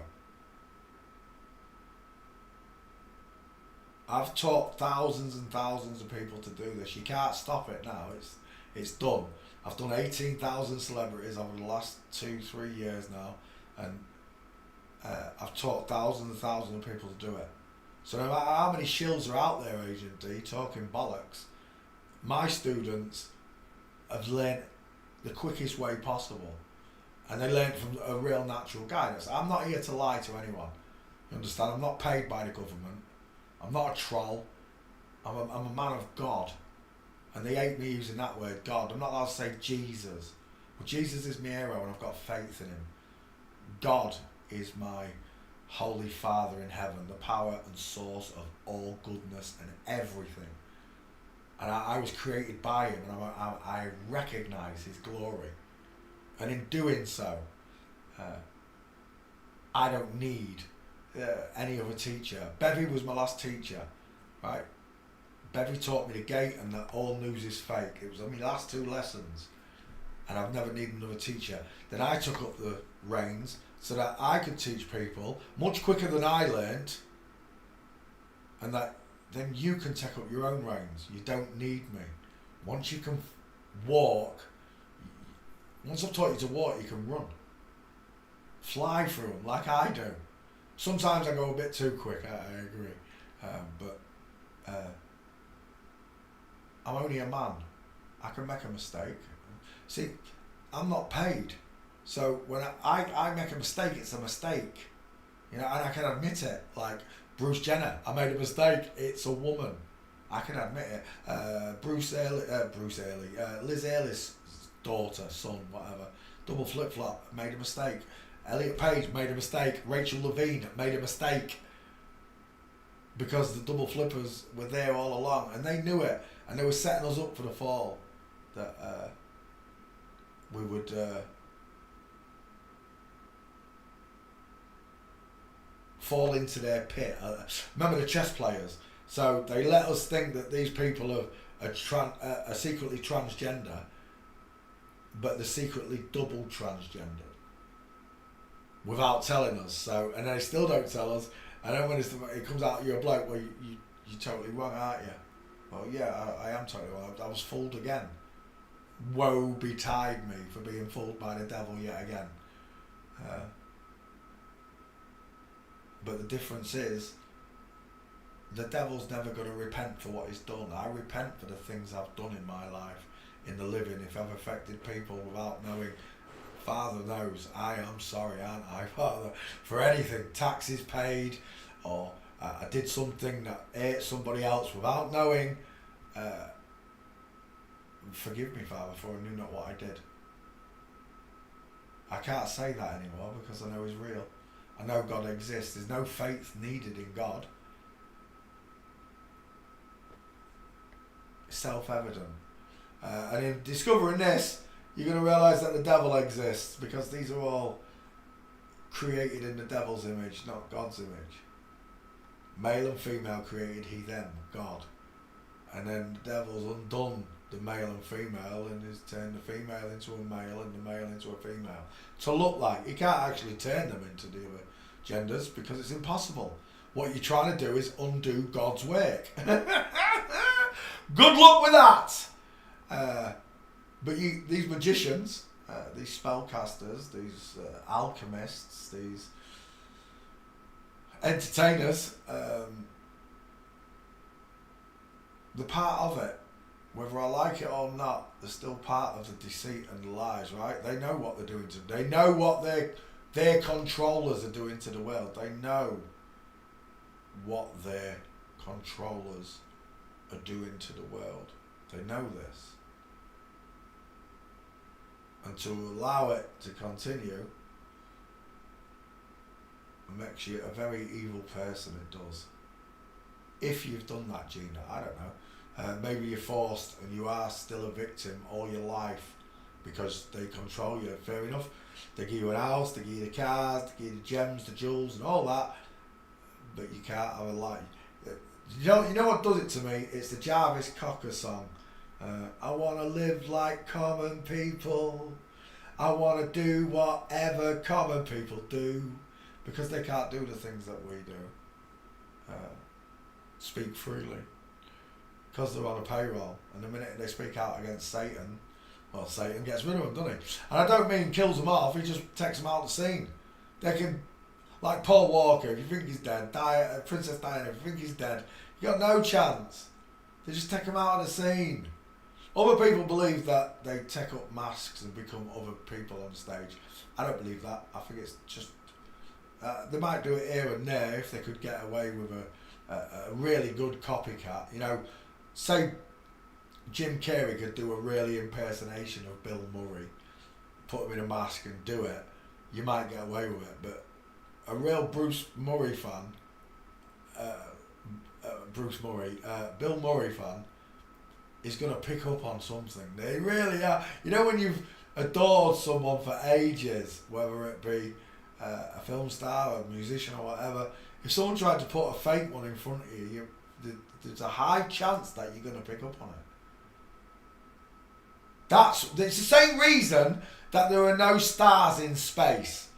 I've taught thousands and thousands of people to do this. You can't stop it now. It's done. I've done 18,000 celebrities over the last 2-3 years now, and I've taught thousands and thousands of people to do it. So no matter how many shills are out there, Agent D, talking bollocks, my students have learned the quickest way possible, and they learn from a real natural guidance. I'm not here to lie to anyone. You understand? I'm not paid by the government. I'm not a troll. I'm a man of God. And they hate me using that word, God. I'm not allowed to say Jesus. Well, Jesus is my hero and I've got faith in him. God is my Holy Father in heaven, the power and source of all goodness and everything. And I was created by him, and I recognise his glory. And in doing so, I don't need any other teacher. Bevy was my last teacher, right? Bevy taught me the gate and that all news is fake. It was only last 2 lessons, and I've never needed another teacher. Then I took up the reins so that I could teach people much quicker than I learnt, and that then you can take up your own reins. You don't need me. Once you can walk, once I've taught you to walk, you can run. Fly through them like I do. Sometimes I go a bit too quick, I agree. But I'm only a man. I can make a mistake. See, I'm not paid. So when I make a mistake, it's a mistake. You know, and I can admit it. Like Bruce Jenner, I made a mistake. It's a woman. I can admit it. Liz Early's daughter, son, whatever. Double flip-flop, made a mistake. Elliot Page made a mistake. Rachel Levine made a mistake. Because the double flippers were there all along, and they knew it, and they were setting us up for the fall. That we would fall into their pit. Remember the chess players? So they let us think that these people are secretly transgender, but they're secretly double transgender without telling us. So, and they still don't tell us. And then when it comes out you're a bloke, well, you're totally wrong, aren't you? Well, yeah, I am totally wrong. I was fooled again. Woe betide me for being fooled by the devil yet again. But the difference is, the devil's never going to repent for what he's done. I repent for the things I've done in my life, in the living, if I've affected people without knowing. Father knows, I am sorry, aren't I, Father, for anything, taxes paid, or I did something that hurt somebody else without knowing. Forgive me, Father, for I knew not what I did. I can't say that anymore because I know he's real. I know God exists. There's no faith needed in God. It's self-evident. And in discovering this, you're going to realise that the devil exists, because these are all created in the devil's image, not God's image. Male and female created he, them, God. And then the devil's undone the male and female and has turned the female into a male and the male into a female. To look like, you can't actually turn them into the other genders because it's impossible. What you're trying to do is undo God's work. Good luck with that! But these magicians, these spellcasters, these alchemists, these entertainers, they're part of it. Whether I like it or not, they're still part of the deceit and the lies, right? They know what they're doing they know what their controllers are doing to the world. They know what their controllers are doing to the world. They know this. And to allow it to continue It makes you a very evil person, it does. If you've done that, Gina, I don't know. Maybe you're forced and you are still a victim all your life because they control you. Fair enough. They give you an house, they give you the cars, they give you the gems, the jewels and all that, but you can't have a life. You know what does it to me? It's the Jarvis Cocker song. I want to live like common people. I want to do whatever common people do, because they can't do the things that we do. Speak freely. Because they're on a payroll. And the minute they speak out against Satan, well, Satan gets rid of them, doesn't he? And I don't mean kills them off, he just takes them out of the scene. They can, like Paul Walker, if you think he's dead, Princess Diana, if you think he's dead, you got no chance. They just take him out of the scene. Other people believe that they take up masks and become other people on stage. I don't believe that. I think it's just... they might do it here and there if they could get away with a really good copycat. You know, say Jim Carrey could do a really impersonation of Bill Murray, put him in a mask and do it, you might get away with it. But a real Bruce Murray fan, Bill Murray fan, is going to pick up on something. They really are. You know, when you've adored someone for ages, whether it be a film star, a musician or whatever, if someone tried to put a fake one in front of you, there's a high chance that you're going to pick up on it. It's the same reason that there are no stars in space.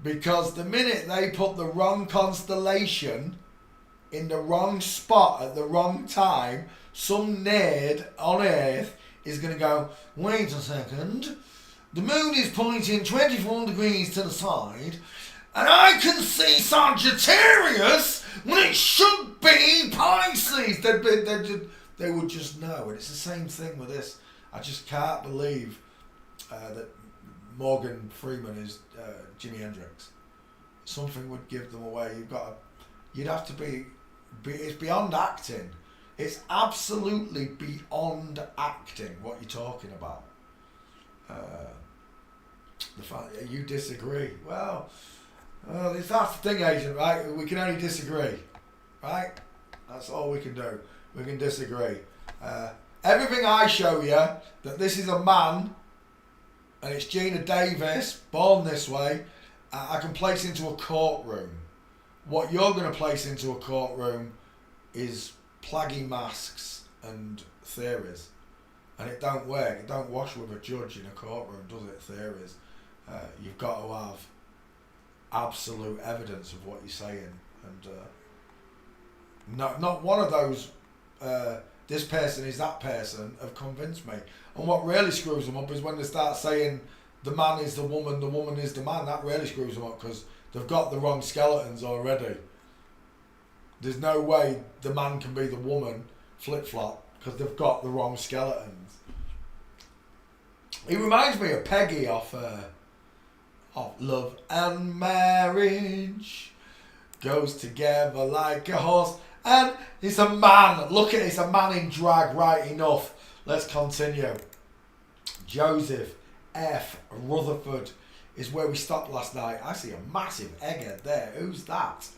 Because the minute they put the wrong constellation in the wrong spot at the wrong time, some nerd on Earth is going to go, wait a second, the moon is pointing 24 degrees to the side, and I can see Sagittarius when it should be Pisces. They would just know. And it's the same thing with this. I just can't believe that Morgan Freeman is Jimi Hendrix. Something would give them away. You'd have to be it's beyond acting. It's absolutely beyond acting what you're talking about. The fact that you disagree. Well, that's the thing, Agent, right? We can only disagree, right? That's all we can do. We can disagree. Everything I show you, that this is a man, and it's Gina Davis, born this way, I can place into a courtroom. What you're going to place into a courtroom is plaggy masks and theories. And it don't work. It don't wash with a judge in a courtroom, does it? Theories. You've got to have absolute evidence of what you're saying. And not one of those, this person is that person, have convinced me. And what really screws them up is when they start saying the man is the woman is the man. That really screws them up, because they've got the wrong skeletons already. There's no way the man can be the woman, flip-flop, because they've got the wrong skeletons. He reminds me of Peggy off Love and Marriage. Goes together like a horse. And it's a man. Look at it, it's a man in drag, right enough. Let's continue. Joseph F. Rutherford is where we stopped last night. I see a massive egghead there. Who's that?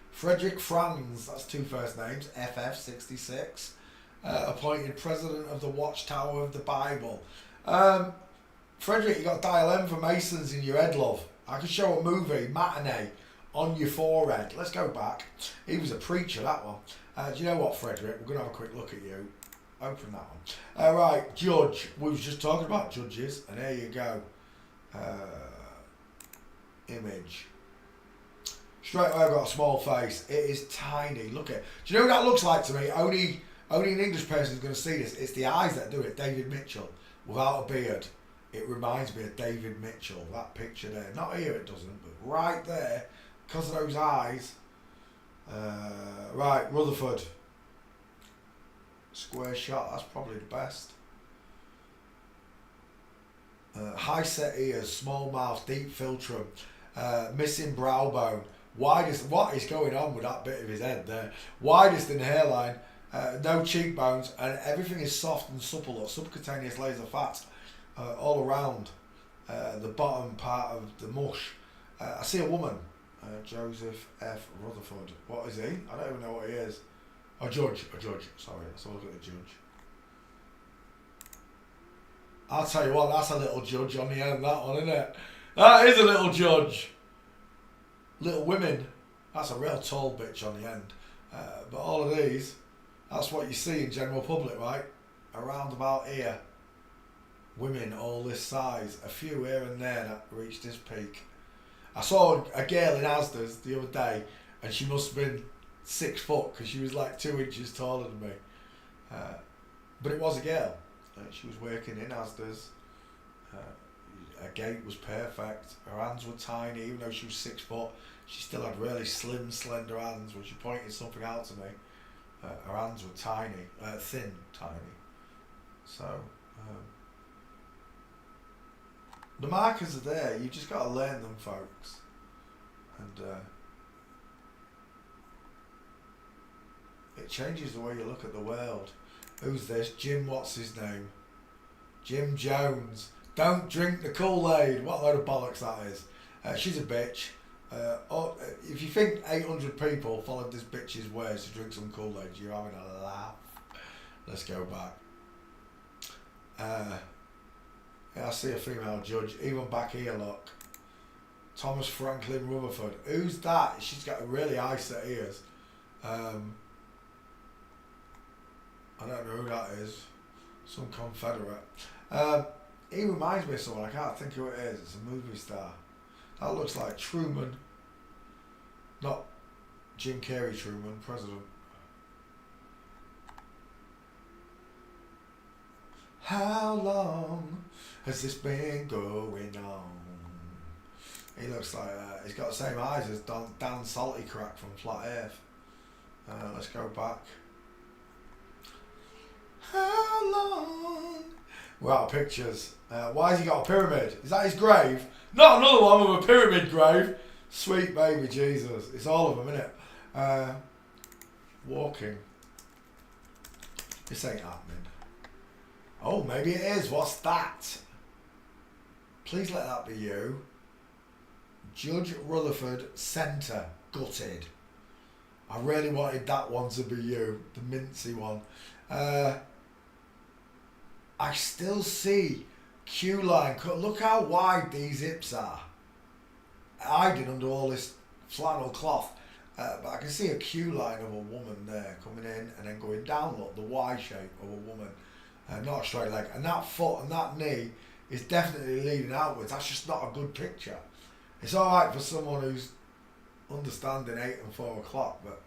Frederick Franz, that's two first names, FF66, appointed president of the Watchtower of the Bible. Frederick, you got dial M for Masons in your head, love. I could show a movie, Matinee, on your forehead. Let's go back. He was a preacher, that one. Do you know what, Frederick? We're going to have a quick look at you. Open that one. Right, judge. We was just talking about judges, and there you go. Image. Straight away I've got a small face. It is tiny. Look at it. Do you know what that looks like to me? Only an English person is going to see this. It's the eyes that do it. David Mitchell. Without a beard. It reminds me of David Mitchell. That picture there. Not here it doesn't, but right there. Because of those eyes. Right, Rutherford. Square shot. That's probably the best. High set ears. Small mouth. Deep philtrum. Missing brow bone. Widest, what is going on with that bit of his head there? Widest in the hairline, no cheekbones, and everything is soft and supple, or subcutaneous layers of fat all around the bottom part of the mush. I see a woman. Joseph F. Rutherford. What is he? I don't even know what he is. A judge. Sorry, let's have a look at the judge. I'll tell you what, that's a little judge on the end, that one, isn't it? That is a little judge. Little Women. That's a real tall bitch on the end. But all of these, that's what you see in general public, right? Around about here. Women all this size. A few here and there that reached this peak. I saw a girl in Asda's the other day, and she must have been 6 foot because she was like 2 inches taller than me. But it was a girl. She was working in Asda's. Her gait was perfect. Her hands were tiny, even though she was 6 foot. She still had really slim, slender hands. When she pointed something out to me, her hands were tiny, thin, tiny. So the markers are there. You've just got to learn them, folks. And it changes the way you look at the world. Who's this? Jim, what's his name? Jim Jones. Don't drink the Kool-Aid. What a load of bollocks that is. She's a bitch. If you think 800 people followed this bitch's ways to drink some Kool-Aid, you're having a laugh. Let's go back. Yeah, I see a female judge. Even back here, look. Thomas Franklin Rutherford. Who's that? She's got really high set ears. I don't know who that is. Some Confederate. He reminds me of someone. I can't think who it is. It's a movie star. That looks like Truman. Not Jim Carrey Truman, president. How long has this been going on? He looks like he's got the same eyes as Dan Saltycrack from Flat Earth. Let's go back. How long? We're out of pictures. Why has he got a pyramid? Is that his grave? Not another one with a pyramid grave. Sweet baby Jesus. It's all of them, isn't it? Walking. This ain't happening. Oh, maybe it is. What's that? Please let that be you. Judge Rutherford Centre. Gutted. I really wanted that one to be you. The mincy one. I still see Q-line. Look how wide these hips are. Hiding under all this flannel cloth. But I can see a Q-line of a woman there coming in and then going down. Look, the Y shape of a woman. Not a straight leg. And that foot and that knee is definitely leading outwards. That's just not a good picture. It's alright for someone who's understanding 8 and 4 o'clock, but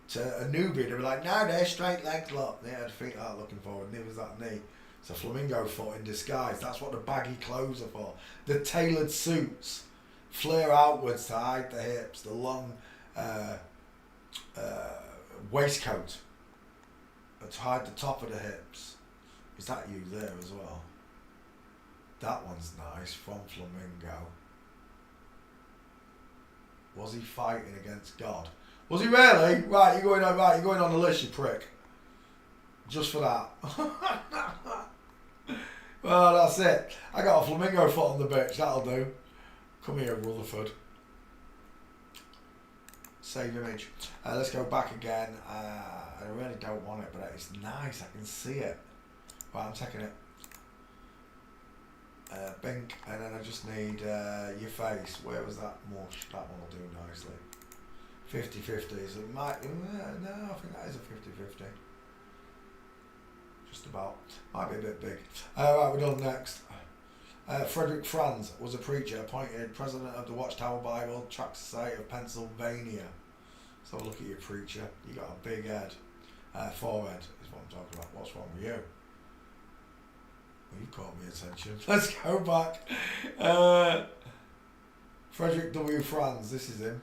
to a newbie, they'll be like, no, they're straight legs, look. Yeah, the feet aren't looking forward, neither is that knee. It's a flamingo foot in disguise. That's what the baggy clothes are for. The tailored suits flare outwards to hide the hips. The long waistcoat to hide the top of the hips. Is that you there as well? That one's nice, from Flamingo. Was he fighting against God? Was he really? Right, you're going on the list, you prick. Just for that. Well, that's it. I got a flamingo foot on the bitch, that'll do. Come here, Rutherford. Save image. Let's go back again. I really don't want it, but it's nice, I can see it. Right, I'm taking it. Bink, and then I just need your face. Where was that mush? That one will do nicely. 50-50, so it might, no, I think that is a 50-50. Just about. Might be a bit big. Right, we're done next. Frederick Franz was a preacher appointed president of the Watchtower Bible Tract Society of Pennsylvania. So look at your preacher. You got a big head. Forehead is what I'm talking about. What's wrong with you? Well, you caught me attention. Let's go back. Frederick W. Franz, this is him.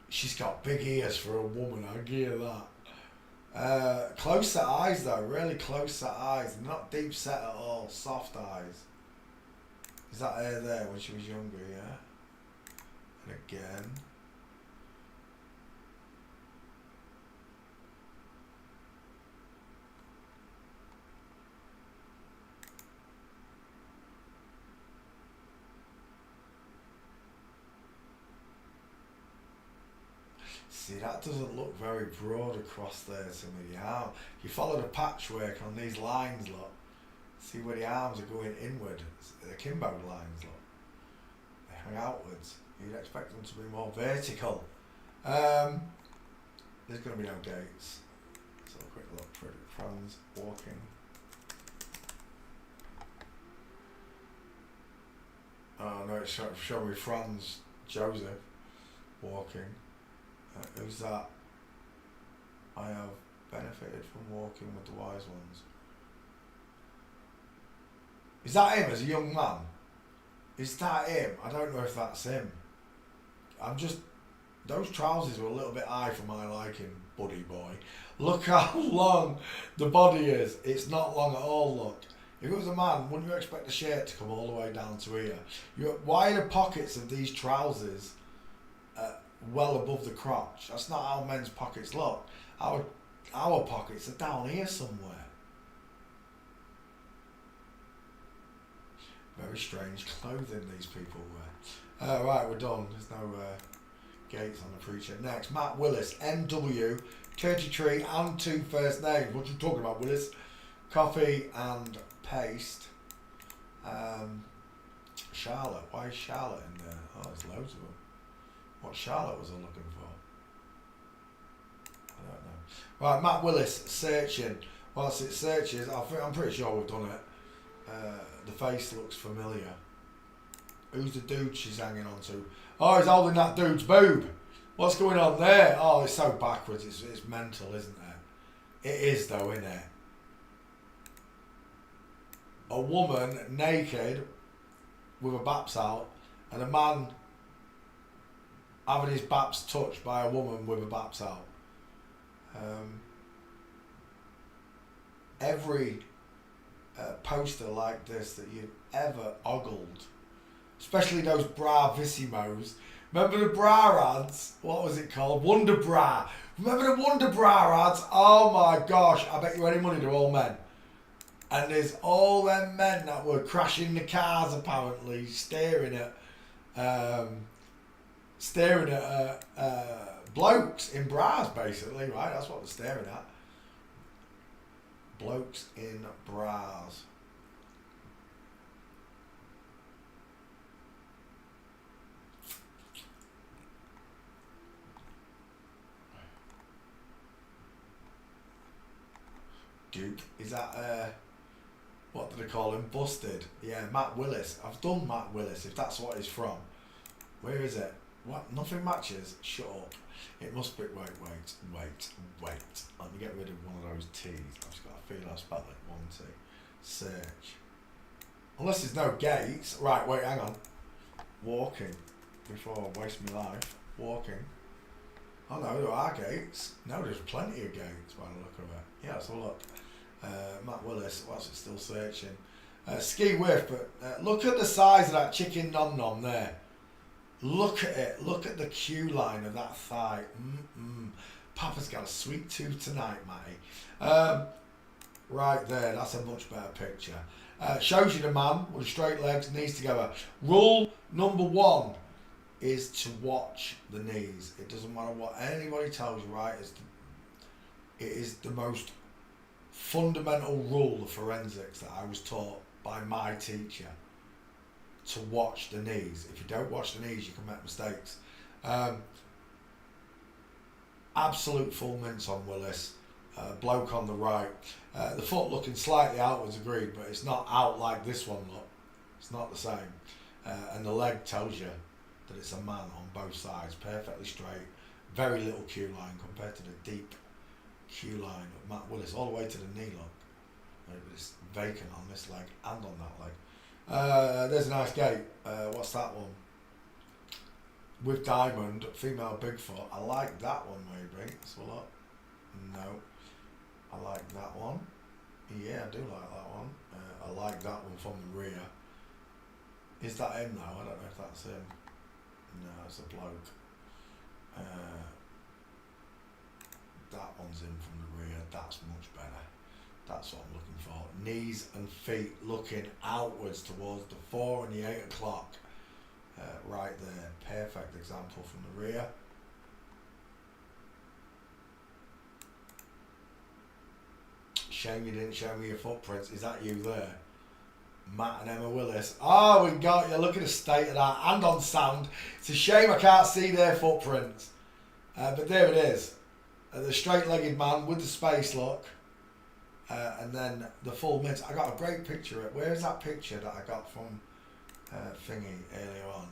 She's got big ears for a woman, I hear that. Close set eyes though, really close set eyes. Not deep set at all, soft eyes. Is that her there when she was younger, yeah? And again. See, that doesn't look very broad across there to me. The arm. If you follow the patchwork on these lines, look. See where the arms are going inward. The Kimbo lines, look. They hang outwards. You'd expect them to be more vertical. There's going to be no dates. So a quick look. Frederick Franz walking. Oh no, it's showing me Franz Joseph walking. Who's that? I have benefited from walking with the wise ones. Is that him as a young man? Is that him? I don't know if that's him. Those trousers were a little bit high for my liking, buddy boy. Look how long the body is. It's not long at all, look. If it was a man, wouldn't you expect the shirt to come all the way down to here? Why are the pockets of these trousers well above the crotch? That's not how men's pockets look. Our pockets are down here somewhere. Very strange clothing these people wear. Right, we're done. There's no gates on the preacher. Next, Matt Willis, NW, 33 and 2 first names. What you talking about, Willis? Coffee and paste. Charlotte. Why is Charlotte in there? Oh, there's loads of them. What Charlotte was I looking for? I don't know. Right, Matt Willis, searching. Whilst it searches, I'm pretty sure we've done it. The face looks familiar. Who's the dude she's hanging on to? Oh, he's holding that dude's boob. What's going on there? Oh, it's so backwards. It's mental, isn't it? It is though, isn't it? A woman naked with her baps out, and a man having his baps touched by a woman with her baps out. Every poster like this that you've ever ogled, especially those Bravissimos. Remember the bra ads? What was it called? Wonder Bra. Remember the Wonder Bra ads? Oh my gosh, I bet you any money they're all men. And there's all them men that were crashing the cars apparently, staring at blokes in bras basically, right? That's what they're staring at. Blokes in bras. Duke, is that what do they call him? Busted. Yeah, Matt Willis. I've done Matt Willis, if that's what he's from. Where is it? What? Nothing matches? Shut up. It must be. Wait. Let me get rid of one of those T's. I've just got a feel I spelled it. 1 T. Search. Unless there's no gates. Right, wait, hang on. Walking. Before I waste my life. Walking. Oh no, there are gates. No, there's plenty of gates by the look of it. Yeah, let's have a look. Matt Willis, what's it still searching? Ski whiff, but look at the size of that chicken nom nom there. Look at it. Look at the queue line of that thigh. Papa's got a sweet tooth tonight, Matty. Right there, that's a much better picture. Shows you the man with straight legs, knees together. Rule number 1 is to watch the knees. It doesn't matter what anybody tells you, right? It is the most fundamental rule of forensics that I was taught by my teacher, to watch the knees. If you don't watch the knees, you can make mistakes. Absolute full mince on Willis. Bloke on the right. The foot looking slightly outwards, agreed, but it's not out like this one, look. It's not the same. And the leg tells you that it's a man on both sides, perfectly straight, very little queue line compared to the deep queue line of Matt Willis, all the way to the knee, look. It's vacant on this leg and on that leg. There's a nice gate. What's that one? With diamond, female Bigfoot. I like that one, maybe. Let's have a look. No. I like that one. Yeah, I do like that one. I like that one from the rear. Is that him now? I don't know if that's him. No, it's a bloke. That one's in from the rear. That's much better. That's what I'm looking for. Knees and feet looking outwards towards the 4 and the 8 o'clock. Right there. Perfect example from the rear. Shame you didn't show me your footprints. Is that you there? Matt and Emma Willis. Oh, we got you. Look at the state of that. And on sound. It's a shame I can't see their footprints. But there it is. The straight-legged man with the space look. And then the full mids. I got a great picture. Where's that picture that I got from Thingy earlier on?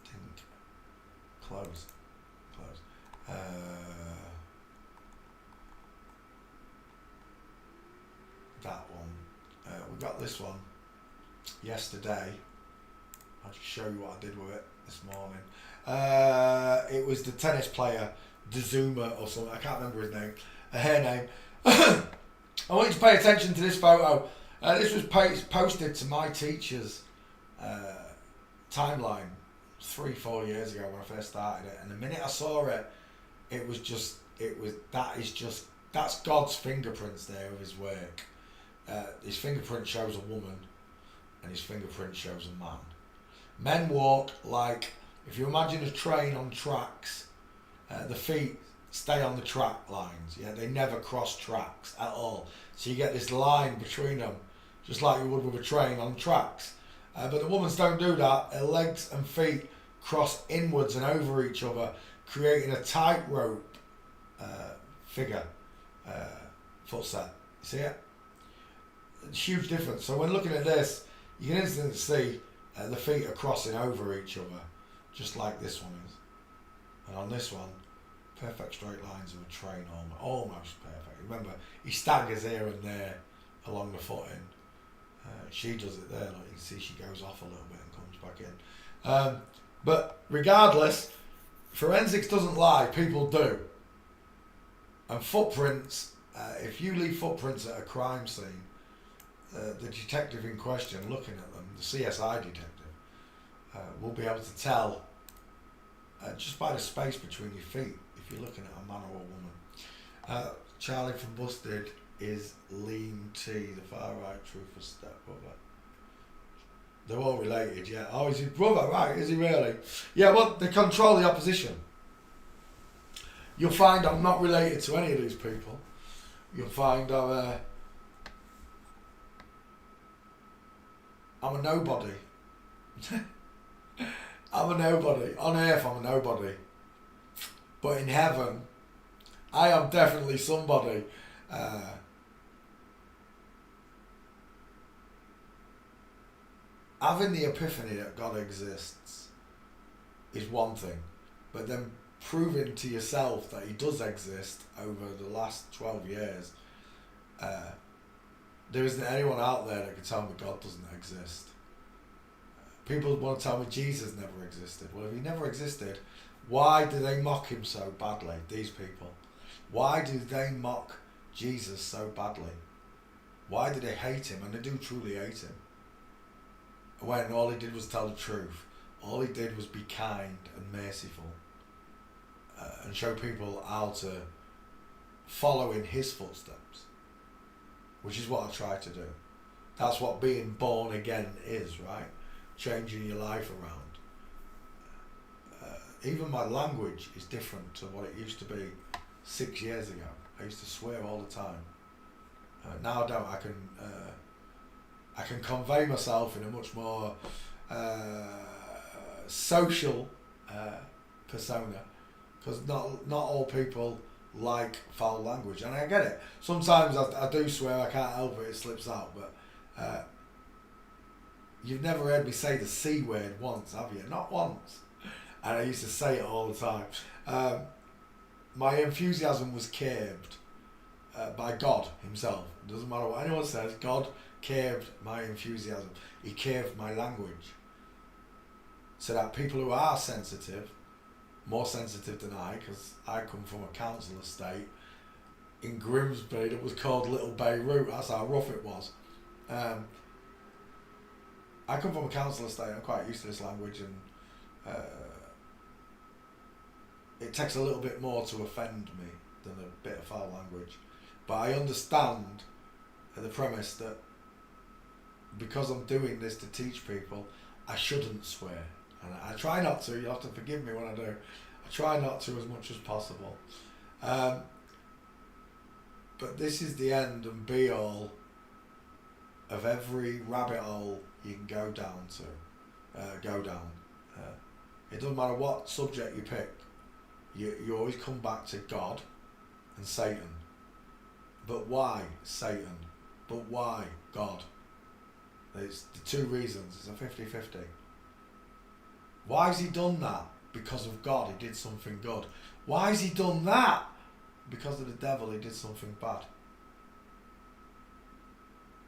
Didn't close. That one. We got this one yesterday. I'll just show you what I did with it this morning. It was the tennis player Dazuma or something. I can't remember his name. Her name. I want you to pay attention to this photo. This was posted to my teacher's timeline 3-4 years ago when I first started it, and the minute I saw it, that's God's fingerprints there of his work. His fingerprint shows a woman, and his fingerprint shows a man. Men walk like, if you imagine a train on tracks, the feet stay on the track lines. Yeah, they never cross tracks at all. So you get this line between them, just like you would with a train on tracks. But the women's don't do that. Her legs and feet cross inwards and over each other, creating a tightrope figure, footset. See it? Huge difference. So when looking at this, you can instantly see the feet are crossing over each other, just like this one is. And on this one, perfect straight lines of a train, almost perfect. Remember, he staggers here and there along the footing. She does it there, like you can see she goes off a little bit and comes back in. But regardless, forensics doesn't lie, people do. And footprints, if you leave footprints at a crime scene, the detective in question, looking at them, the CSI detective, will be able to tell just by the space between your feet if you're looking at a man or a woman. Charlie from Busted is Lean T, the far right truthful stepbrother. They're all related, yeah. Oh, is his brother, right? Is he really? Yeah, well, they control the opposition. You'll find I'm not related to any of these people. You'll find I'm a nobody. I'm a nobody. On earth, I'm a nobody. But in heaven, I am definitely somebody. Having the epiphany that God exists is one thing, but then proving to yourself that he does exist over the last 12 years, there isn't anyone out there that can tell me God doesn't exist. People want to tell me Jesus never existed. Well, if he never existed, why do they mock him so badly, these people? Why do they mock Jesus so badly? Why do they hate him? And they do truly hate him. When all he did was tell the truth. All he did was be kind and merciful. And show people how to follow in his footsteps. Which is what I try to do. That's what being born again is, right? Changing your life around. Even my language is different to what it used to be 6 years ago. I used to swear all the time. Now I don't. I can convey myself in a much more social persona, because not all people like foul language, and I get it. Sometimes I do swear, I can't help it slips out, but you've never heard me say the C word once, have you? Not once. And I used to say it all the time. My enthusiasm was curbed by God himself. It doesn't matter what anyone says, God curbed my enthusiasm. He curbed my language. So that people who are sensitive, more sensitive than I, because I come from a council estate in Grimsby that was called Little Beirut, that's how rough it was. I come from a council estate, I'm quite used to this language, and it takes a little bit more to offend me than a bit of foul language. But I understand the premise that because I'm doing this to teach people, I shouldn't swear. And I try not to, you have to forgive me when I do. I try not to as much as possible. But this is the end and be all of every rabbit hole you can go down. It doesn't matter what subject you pick. You always come back to God and Satan. But why Satan? But why God? It's the two reasons. It's a 50-50. Why has he done that? Because of God, he did something good. Why has he done that? Because of the devil, he did something bad.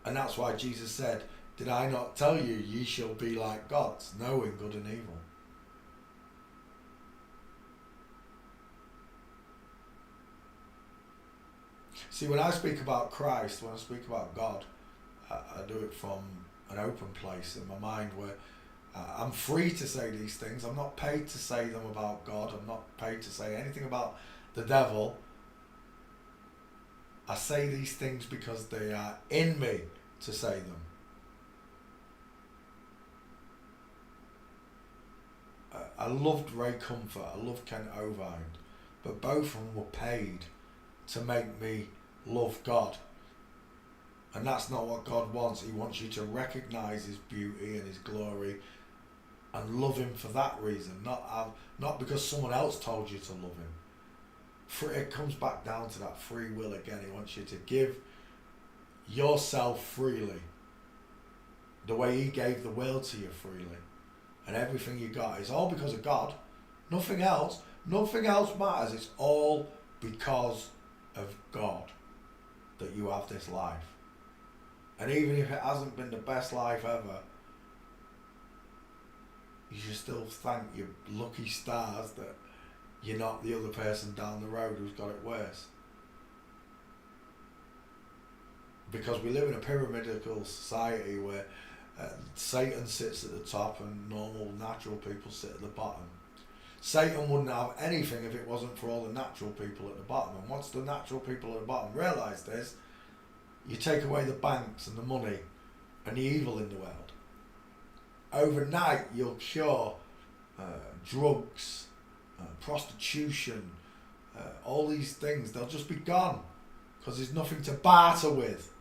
And that's why Jesus said, did I not tell you, ye shall be like gods, knowing good and evil? See, when I speak about Christ, when I speak about God, I do it from an open place in my mind where I'm free to say these things. I'm not paid to say them about God. I'm not paid to say anything about the devil. I say these things because they are in me to say them. I loved Ray Comfort. I loved Kent Ovind. But both of them were paid to make me love God. And that's not what God wants. He wants you to recognise his beauty and his glory and love him for that reason, not because someone else told you to love him. It comes back down to that free will again. He wants you to give yourself freely, the way he gave the world to you freely, and everything you got is all because of God. Nothing else matters. It's all because of God that you have this life. And even if it hasn't been the best life ever, you should still thank your lucky stars that you're not the other person down the road who's got it worse. Because we live in a pyramidal society where Satan sits at the top and normal, natural people sit at the bottom. Satan wouldn't have anything if it wasn't for all the natural people at the bottom. And once the natural people at the bottom realise this, you take away the banks and the money and the evil in the world. Overnight, you'll cure drugs, prostitution, all these things. They'll just be gone because there's nothing to barter with.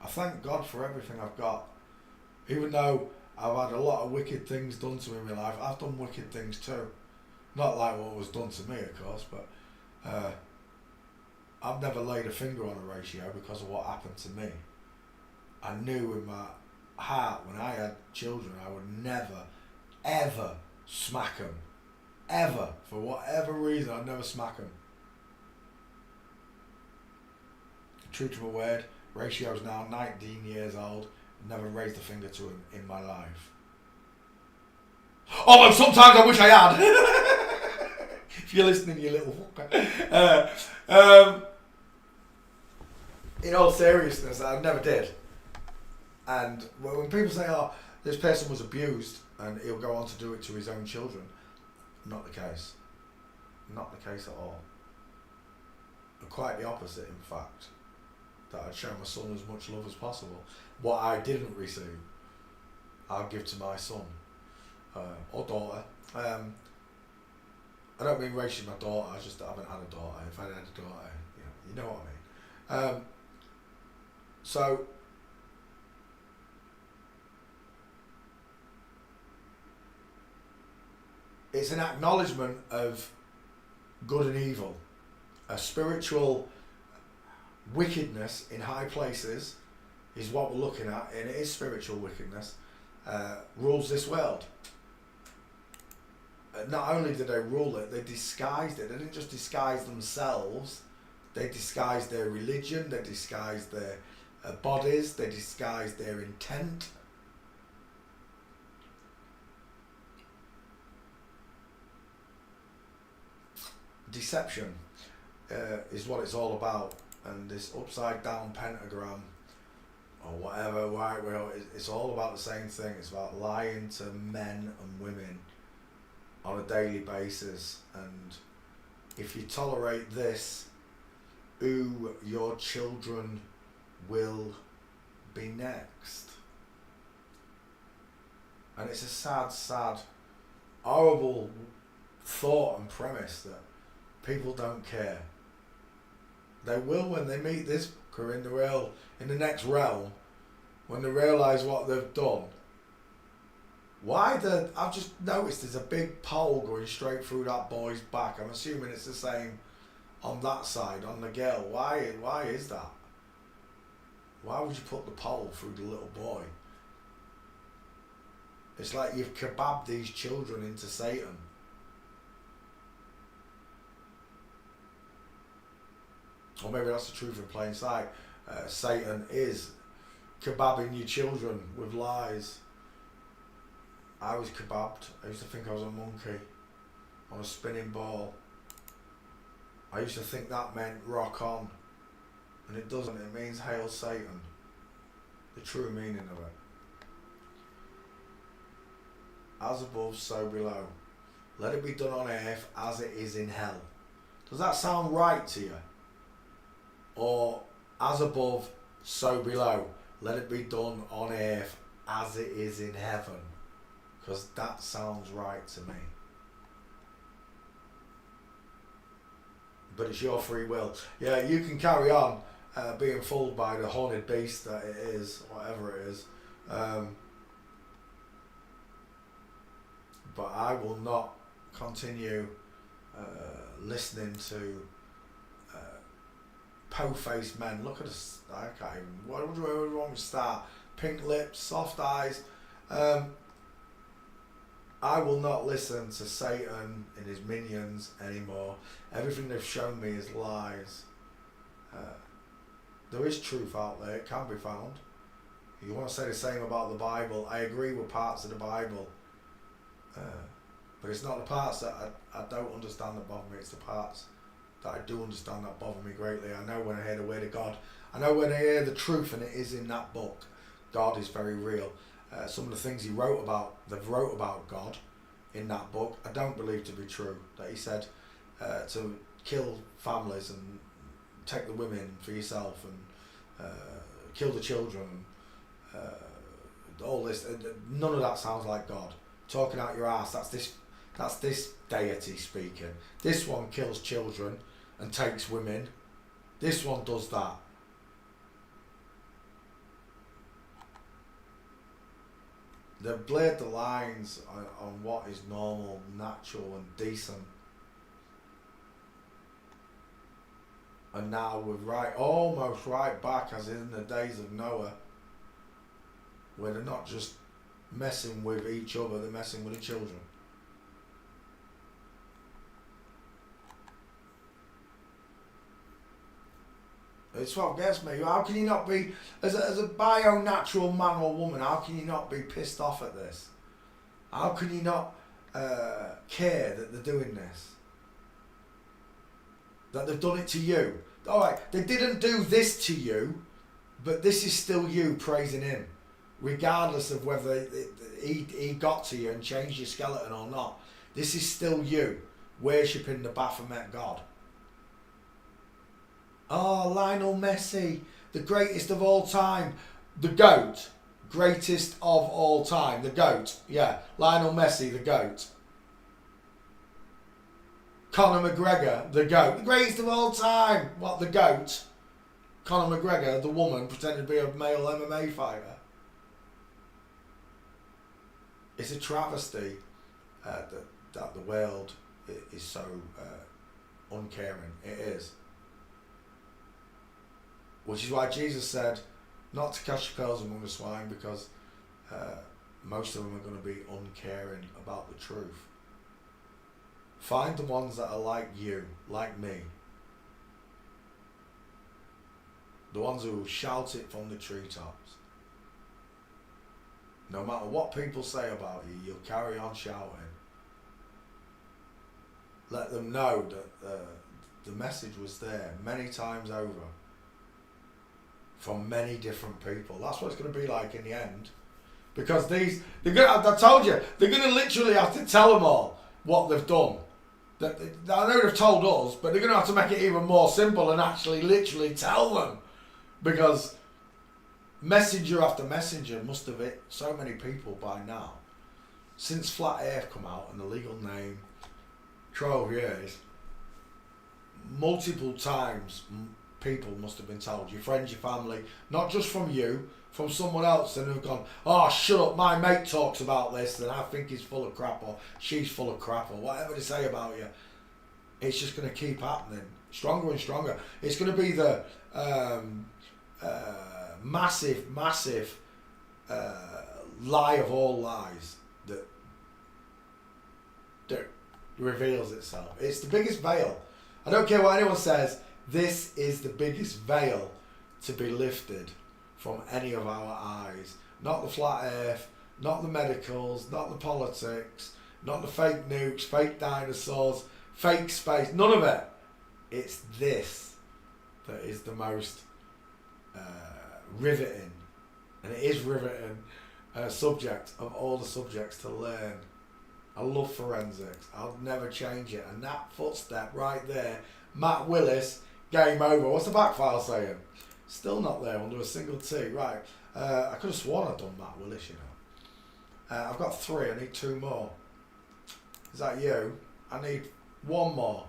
I thank God for everything I've got. Even though I've had a lot of wicked things done to me in my life, I've done wicked things too. Not like what was done to me, of course, but I've never laid a finger on a ratio because of what happened to me. I knew in my heart when I had children I would never, ever smack them. Ever. For whatever reason, I'd never smack them. True to my word, Ratio's now 19 years old. Never raised a finger to him in my life. Although sometimes I wish I had. If you're listening, you little fucker. In all seriousness, I never did. And when people say, oh, this person was abused and he'll go on to do it to his own children, not the case. Not the case at all. And quite the opposite, in fact. That I'd show my son as much love as possible. What I didn't receive, I'll give to my son or daughter. I don't mean racially my daughter, I just haven't had a daughter. If I had a daughter, you know what I mean. So, it's an acknowledgement of good and evil, a spiritual wickedness in high places is what we're looking at, and it is spiritual wickedness, rules this world. Not only did they rule it, they disguised it. They didn't just disguise themselves, they disguised their religion, they disguised their bodies, they disguised their intent. Deception is what it's all about. And this upside down pentagram or whatever, right, well, it's all about the same thing. It's about lying to men and women on a daily basis. And if you tolerate this, who your children will be next. And it's a sad, sad, horrible thought and premise that people don't care. They will when they meet this fucker in the next realm, when they realise what they've done. I've just noticed there's a big pole going straight through that boy's back. I'm assuming it's the same on that side, on the girl. Why is that? Why would you put the pole through the little boy? It's like you've kebabbed these children into Satan. Or maybe that's the truth in plain sight. Satan is kebabbing your children with lies. I was kebabbed. I used to think I was a monkey on a spinning ball. I used to think that meant rock on. And it doesn't. It means hail Satan. The true meaning of it. As above, so below. Let it be done on earth as it is in hell. Does that sound right to you? Or as above, so below. Let it be done on earth as it is in heaven. Because that sounds right to me. But it's your free will. Yeah, you can carry on being fooled by the horned beast that it is, whatever it is. But I will not continue listening to po-faced men. Look at us. I can't even. What do I want to start? Pink lips, soft eyes. I will not listen to Satan and his minions anymore. Everything they've shown me is lies. There is truth out there. It can be found. You want to say the same about the Bible. I agree with parts of the Bible. But it's not the parts that I don't understand that bother me. It's the parts that I do understand that bother me greatly. I know when I hear the word of God. I know when I hear the truth, and it is in that book. God is very real. Some of the things they've wrote about God in that book, I don't believe to be true. That he said to kill families and take the women for yourself and kill the children. All this, none of that sounds like God. Talking out your ass, that's this deity speaking. This one kills children and takes women. This one does that. They've blurred the lines on what is normal, natural and decent. And now we're almost right back as in the days of Noah, where they're not just messing with each other, they're messing with the children. It's what gets me. How can you not be, as a bio-natural man or woman, how can you not be pissed off at this? How can you not care that they're doing this? That they've done it to you? Alright, they didn't do this to you, but this is still you praising him. Regardless of whether he got to you and changed your skeleton or not. This is still you worshipping the Baphomet God. Oh, Lionel Messi, the greatest of all time. The GOAT. Greatest of all time. The GOAT. Yeah, Lionel Messi, the GOAT. Conor McGregor, the GOAT. The greatest of all time. What, the GOAT? Conor McGregor, the woman, pretending to be a male MMA fighter. It's a travesty that the world is so uncaring. It is. Which is why Jesus said not to cast your pearls among the swine, because most of them are going to be uncaring about the truth. Find the ones that are like you, like me. The ones who will shout it from the treetops. No matter what people say about you, you'll carry on shouting. Let them know that the message was there many times over. From many different people. That's what it's going to be like in the end. Because I told you, they're going to literally have to tell them all what they've done. I know they've told us, but they're going to have to make it even more simple and actually literally tell them. Because messenger after messenger must have hit so many people by now. Since Flat Earth come out and the legal name, 12 years, multiple times people must have been told, your friends, your family, not just from you, from someone else, and have gone, oh, shut up, my mate talks about this and I think he's full of crap, or she's full of crap, or whatever they say about you. It's just going to keep happening, stronger and stronger. It's going to be the massive lie of all lies that reveals itself. It's the biggest veil. I don't care what anyone says, this is the biggest veil to be lifted from any of our eyes. Not the flat earth, not the medicals, not the politics, not the fake nukes, fake dinosaurs, fake space, none of it. It's this that is the most riveting, and it is riveting, subject of all the subjects to learn. I love forensics. I'll never change it. And that footstep right there, Matt Willis, game over. What's the back file saying? Still not there under a single T. Right. I could have sworn I'd done Matt Willis, you know. I've got 3. I need 2 more. Is that you? I need 1 more.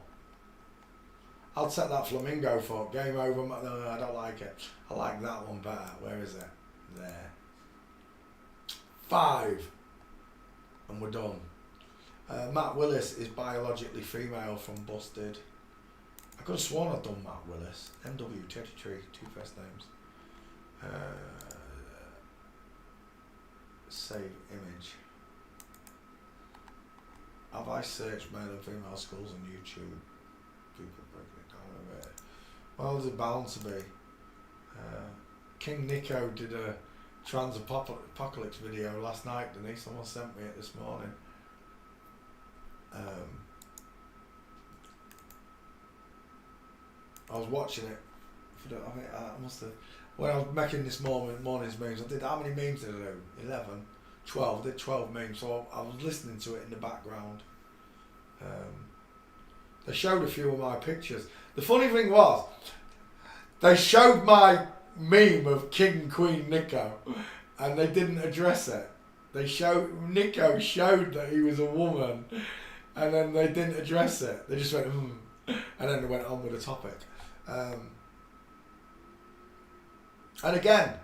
I'll take that flamingo for game over. No, I don't like it. I like that one better. Where is it? There. 5. And we're done. Matt Willis is biologically female from Busted. I could have sworn I'd done Matt Willis. MW33, 2 first names. Save image. Have I searched male and female schools on YouTube? People breaking it down a bit. Well, there's bound to be. King Nico did a trans apocalypse video last night, didn't he? Someone sent me it this morning. I was watching it. I mean, I must have. When I was making this morning's memes, I did, how many memes did I do? 11, 12. I did 12 memes, so I was listening to it in the background. They showed a few of my pictures. The funny thing was, they showed my meme of King and Queen Nico, and they didn't address it. Nico showed that he was a woman, and then they didn't address it. They just went, and then they went on with the topic. And again,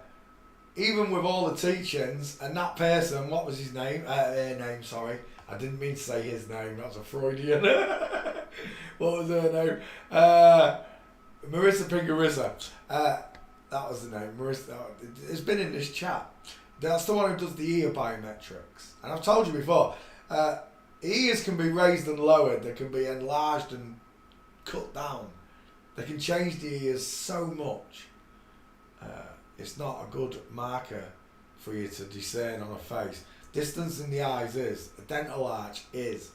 even with all the teachings, and that person, what was his name? Her name, sorry. I didn't mean to say his name, that's a Freudian. What was her name? Marissa Pingarissa. That was the name. Marissa. It's been in this chat. That's the one who does the ear biometrics. And I've told you before, ears can be raised and lowered. They can be enlarged and cut down. They can change the ears so much. It's not a good marker for you to discern on a face. Distance in the eyes is. The dental arch is.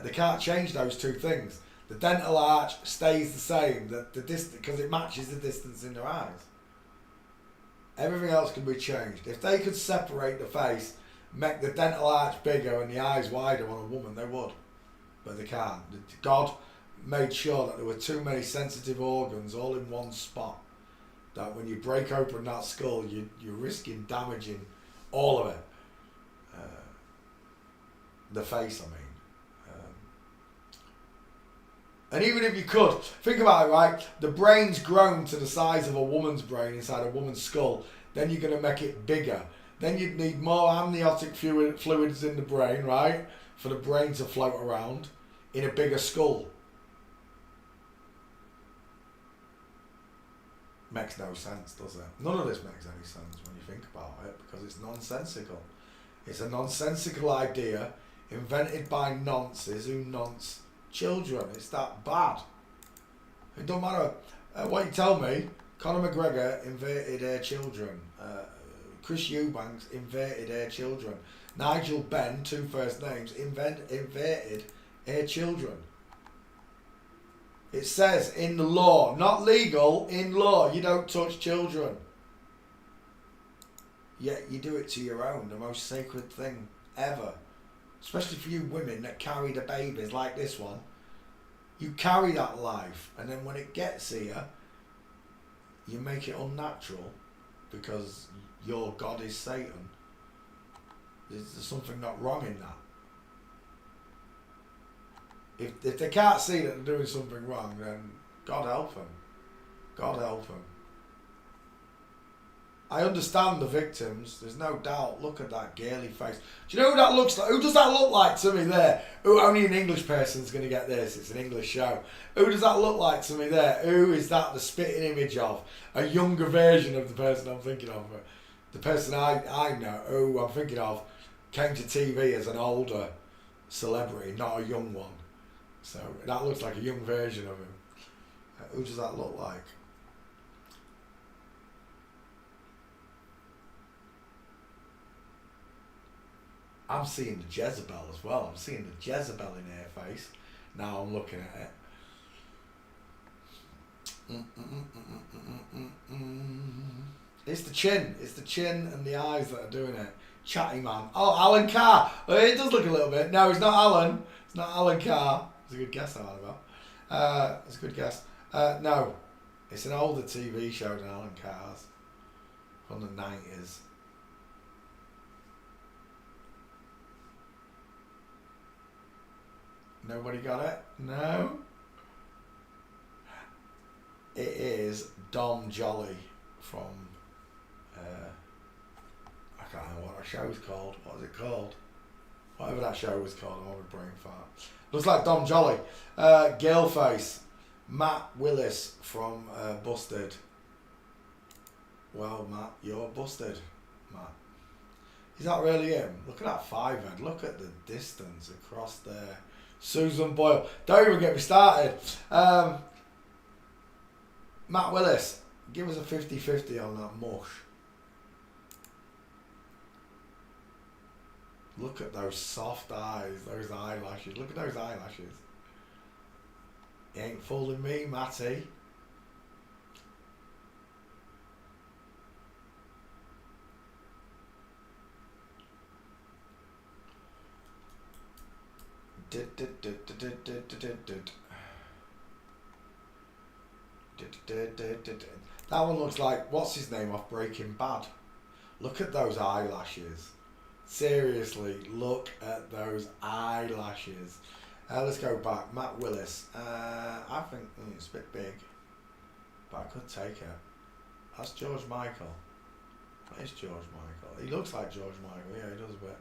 They can't change those 2 things. The dental arch stays the same, the distance, because it matches the distance in their eyes. Everything else can be changed. If they could separate the face, make the dental arch bigger and the eyes wider on a woman, they would. But they can't. God made sure that there were too many sensitive organs all in one spot. That when you break open that skull, you're risking damaging all of it. The face, I mean. And even if you could, think about it, right? The brain's grown to the size of a woman's brain inside a woman's skull. Then you're going to make it bigger. Then you'd need more amniotic fluids in the brain, right? For the brain to float around in a bigger skull. Makes no sense, does it? None of this makes any sense when you think about it, because it's nonsensical. It's a nonsensical idea invented by nonces who nonce children. It's that bad. It don't matter what you tell me. Conor McGregor inverted her children. Chris Eubanks inverted her children. Nigel Benn, 2 first names, inverted her children. It says in the law, not legal, in law, you don't touch children. Yet you do it to your own, the most sacred thing ever. especially for you women that carry the babies like this one. You carry that life, and then when it gets here, you make it unnatural because your God is Satan. There's something not wrong in that. If they can't see that they're doing something wrong, then God help them. God help them. I understand the victims, there's no doubt. Look at that girly face. Do you know who that looks like? Who does that look like to me there? Who, only an English person's going to get this. It's an English show. Who does that look like to me there? Who is that the spitting image of? A younger version of the person I'm thinking of. The person I know, who I'm thinking of, came to TV as an older celebrity, not a young one. So that looks like a young version of him. Who does that look like? I'm seeing the Jezebel as well. I'm seeing the Jezebel in her face. Now I'm looking at it. It's the chin. It's the chin and the eyes that are doing it. Chatty man. Oh, Alan Carr. Well, it does look a little bit. No, it's not Alan. It's not Alan Carr. It's a good guess I had about. It's a good guess. No, it's an older TV show than Alan Carr's. From the 90s. Nobody got it? No? It is Dom Jolly from, I can't remember what our show's called. What is it called? Whatever that show was called, I'm having a brain fart. Looks like Dom Jolly. Girlface. Matt Willis from Busted. Well, Matt, you're busted, Matt. Is that really him? Look at that 5-head. Look at the distance across there. Susan Boyle. Don't even get me started. Matt Willis, give us a 50-50 on that mush. Look at those soft eyes, those eyelashes. Look at those eyelashes. You ain't fooling me, Matty. That one looks like, what's his name off Breaking Bad? Look at those eyelashes. Seriously, look at those eyelashes. Let's go back. Matt Willis. I think it's a bit big, but I could take it. That's George Michael. That is George Michael. He looks like George Michael. Yeah, he does a bit.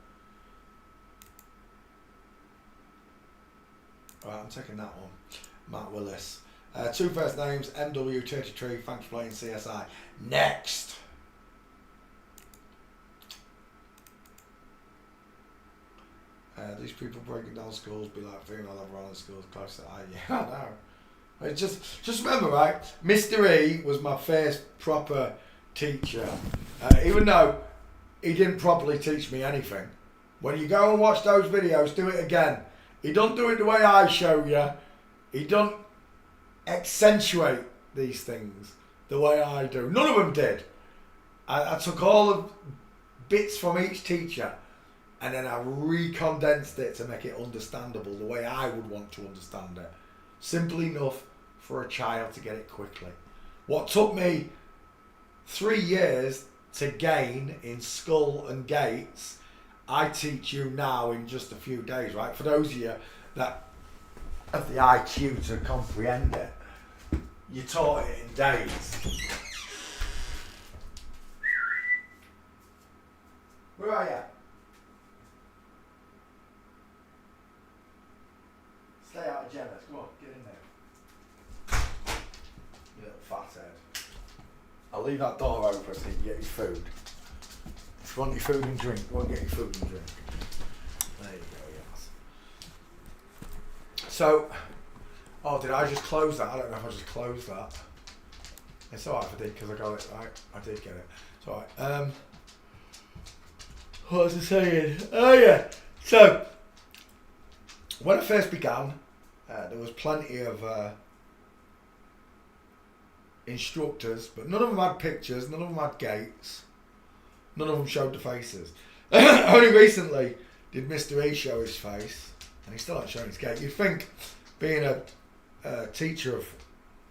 Alright, I'm taking that one. Matt Willis. Two first names, MW33, thanks for playing CSI. Next! These people breaking down schools be like female overall in schools close to yeah, I know. Just remember, right? Mr. E was my first proper teacher. Even though he didn't properly teach me anything. When you go and watch those videos, do it again. He don't do it the way I show you. He don't accentuate these things the way I do. None of them did. I took all the bits from each teacher and then I recondensed it to make it understandable the way I would want to understand it. Simple enough for a child to get it quickly. What took me 3 years to gain in Skull and Gates, I teach you now in just a few days, right? For those of you that have the IQ to comprehend it, you taught it in days. Where are you? Stay out of Jenna's. Come on, get in there. You little fathead. I'll leave that door open so you can get your food. If you want your food and drink, go and get your food and drink. There you go, yes. So, oh, did I just close that? I don't know if I just closed that. It's alright if I did because I got it right. I did get it. It's alright. What was I saying? Oh yeah. So, when I first began, there was plenty of instructors, but none of them had pictures, none of them had gates, none of them showed the faces. Only recently, did Mr. E show his face, and he's still not showing his gate. You'd think, being a teacher of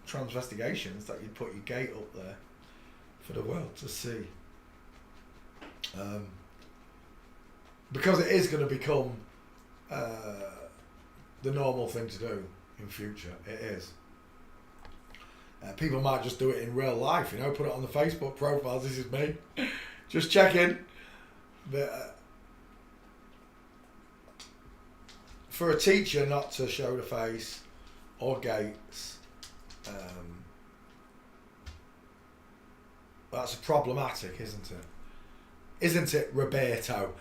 transvestigations, that you'd put your gate up there for the world to see. Because it is going to become the normal thing to do in future. It is. People might just do it in real life, you know, put it on the Facebook profiles. This is me, just checking. But for a teacher not to show the face or gates, that's problematic, isn't it? Isn't it, Roberto?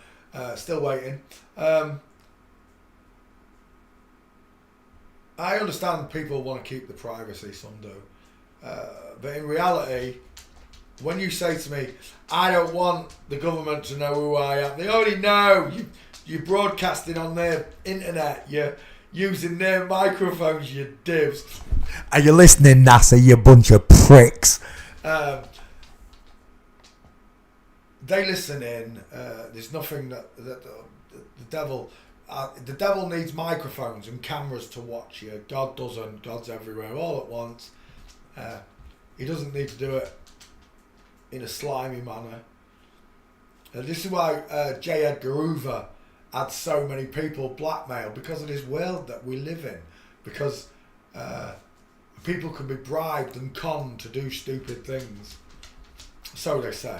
Still waiting. I understand people want to keep the privacy, some do. But in reality, when you say to me, I don't want the government to know who I am, they already know. You're broadcasting on their internet, you're using their microphones, you divs. Are you listening, NASA, you bunch of pricks? They listen in. There's nothing that the devil... the devil needs microphones and cameras to watch you. God doesn't. God's everywhere all at once. He doesn't need to do it in a slimy manner. This is why J. Edgar Hoover had so many people blackmailed, because of this world that we live in. Because people can be bribed and conned to do stupid things. So they say.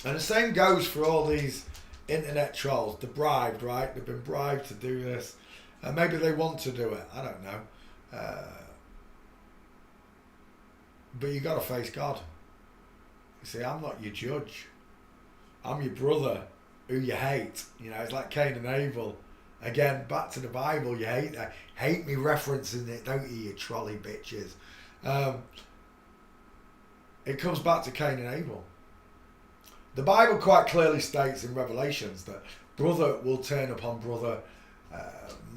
And the same goes for all these internet trolls. They're bribed, right? They've been bribed to do this. Maybe they want to do it. I don't know. But you got to face God. You see, I'm not your judge. I'm your brother who you hate. You know, it's like Cain and Abel. Again, back to the Bible. You hate me referencing it, don't you, you trolley bitches? It comes back to Cain and Abel. The Bible quite clearly states in Revelations that brother will turn upon brother,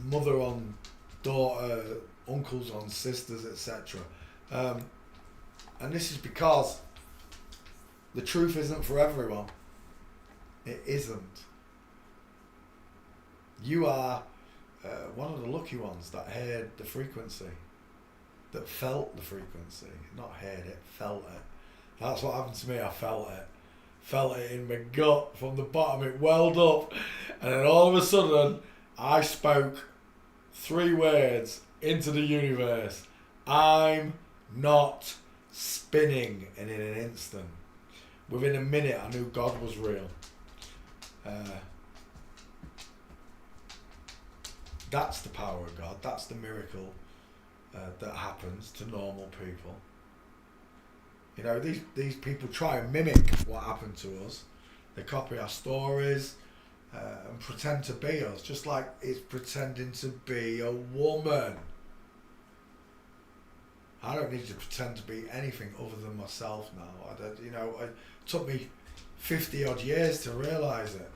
mother on daughter, uncles on sisters, etc. And this is because the truth isn't for everyone. It isn't. You are one of the lucky ones that heard the frequency, that felt the frequency. Not heard it, felt it. That's what happened to me. I felt it. Felt it in my gut from the bottom. It welled up, and then all of a sudden I spoke 3 words into the universe. I'm not spinning. And in an instant, within a minute, I knew God was real. That's the power of God. That's the miracle that happens to normal people. You know, these people try and mimic what happened to us. They copy our stories and pretend to be us, just like it's pretending to be a woman. I don't need to pretend to be anything other than myself now. It took me 50 odd years to realise it.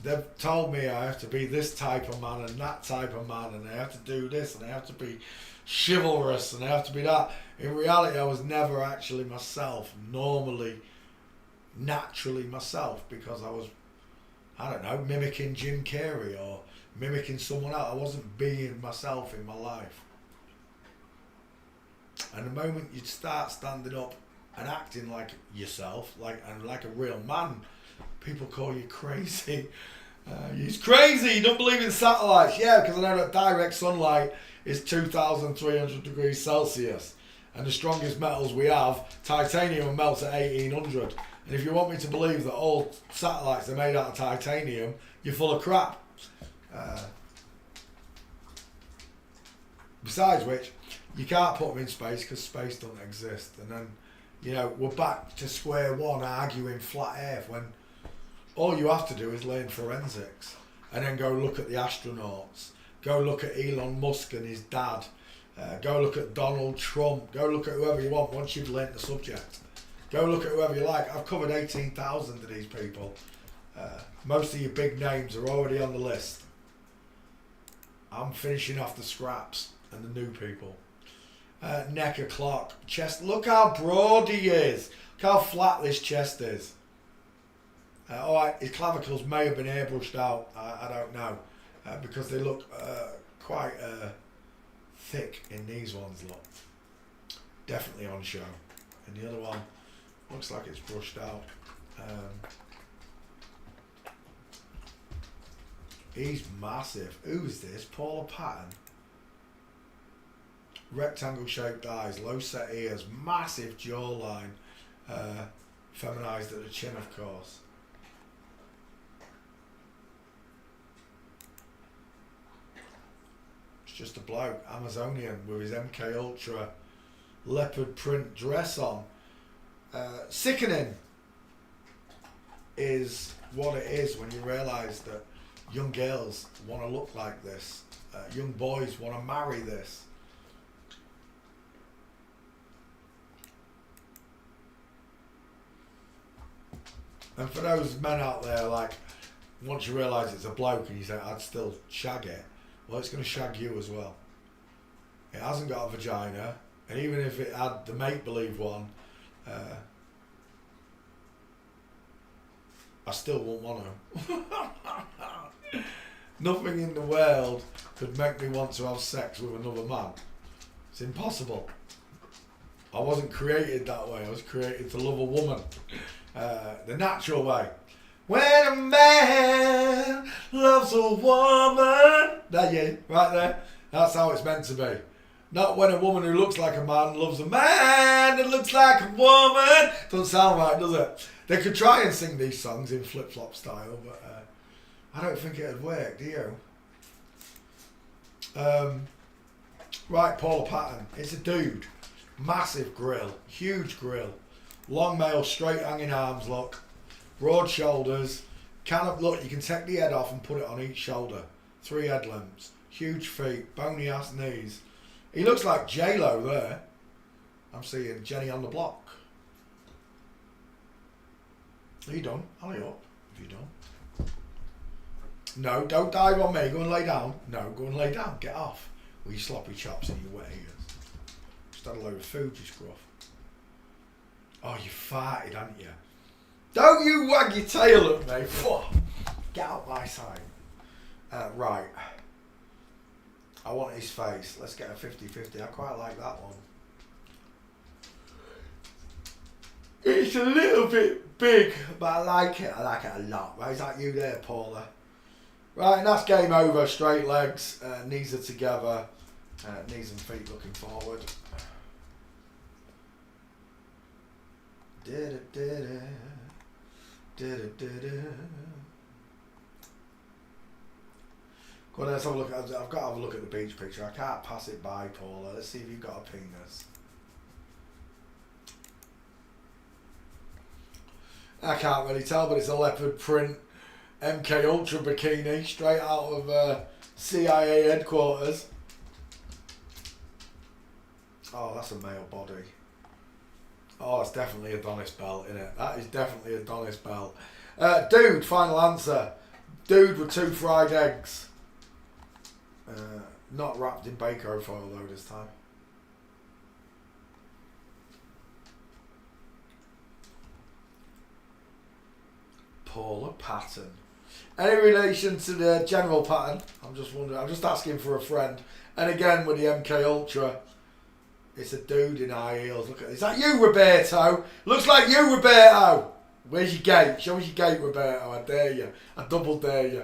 They've told me I have to be this type of man and that type of man, and I have to do this and I have to be chivalrous and I have to be that. In reality, I was never actually myself, normally, naturally myself, because I was, I don't know, mimicking Jim Carrey or mimicking someone else. I wasn't being myself in my life. And the moment you start standing up and acting like yourself, like a real man, people call you crazy. He's crazy, you don't believe in satellites. Yeah, because I know that direct sunlight is 2,300 degrees Celsius. And the strongest metals we have, titanium melts at 1,800. And if you want me to believe that all satellites are made out of titanium, you're full of crap. Besides which, you can't put them in space because space doesn't exist. And then, we're back to square one arguing flat earth when all you have to do is learn forensics and then go look at the astronauts. Go look at Elon Musk and his dad. Go look at Donald Trump. Go look at whoever you want once you've learnt the subject. Go look at whoever you like. I've covered 18,000 of these people. Most of your big names are already on the list. I'm finishing off the scraps and the new people. neck a clock. Chest, look how broad he is. Look how flat this chest is. Alright, his clavicles may have been airbrushed out, I don't know. Because they look quite thick in these ones, look. Definitely on show. And the other one looks like it's brushed out. He's massive. Who's this? Paula Patton. Rectangle shaped eyes, low set ears, massive jawline. Feminized at the chin, of course. It's just a bloke, Amazonian, with his MK Ultra leopard print dress on. Sickening is what it is when you realise that young girls want to look like this. Young boys want to marry this. And for those men out there, like, once you realise it's a bloke and you say, I'd still shag it, well, it's going to shag you as well. It hasn't got a vagina, and even if it had the make-believe one, I still wouldn't want to. Nothing in the world could make me want to have sex with another man. It's impossible. I wasn't created that way. I was created to love a woman. The natural way. When a man loves a woman, that you, right there. That's how it's meant to be. Not when a woman who looks like a man loves a man that looks like a woman. Doesn't sound right, does it? They could try and sing these songs in flip-flop style, but I don't think it'd work, do you? Right, Paula Patton. It's a dude. Massive grill. Huge grill. Long male, straight hanging arms, look. Broad shoulders. Look, you can take the head off and put it on each shoulder. 3 head limbs. Huge feet. Bony ass knees. He looks like J-Lo there. I'm seeing Jenny on the Block. Are you done? Hurry up if you're done. No, don't dive on me. Go and lay down. No, go and lay down. Get off with your sloppy chops and your wet ears. Just had a load of food, you scruff. Oh, you farted, haven't you? Don't you wag your tail at me. Get out my side. Right. I want his face. Let's get a 50-50. I quite like that one. It's a little bit big, but I like it. I like it a lot. Right, is that you there, Paula? Right, and that's game over. Straight legs, knees are together, knees and feet looking forward. Go on, let's have a look. I've got to have a look at the beach picture. I can't pass it by, Paula. Let's see if you've got a penis. I can't really tell, but it's a leopard print MK Ultra bikini straight out of CIA headquarters. Oh, that's a male body. Oh, it's definitely Adonis belt, isn't it? That is definitely Adonis belt. Dude, final answer. Dude with 2 fried eggs. Not wrapped in Bako foil though this time. Paula Patton. Any relation to the General Patton? I'm just wondering. I'm just asking for a friend. And again with the MK Ultra, it's a dude in high heels. Look at this. Is that you, Roberto? Looks like you, Roberto. Where's your gate? Show us your gate, Roberto. I dare you. I double dare you.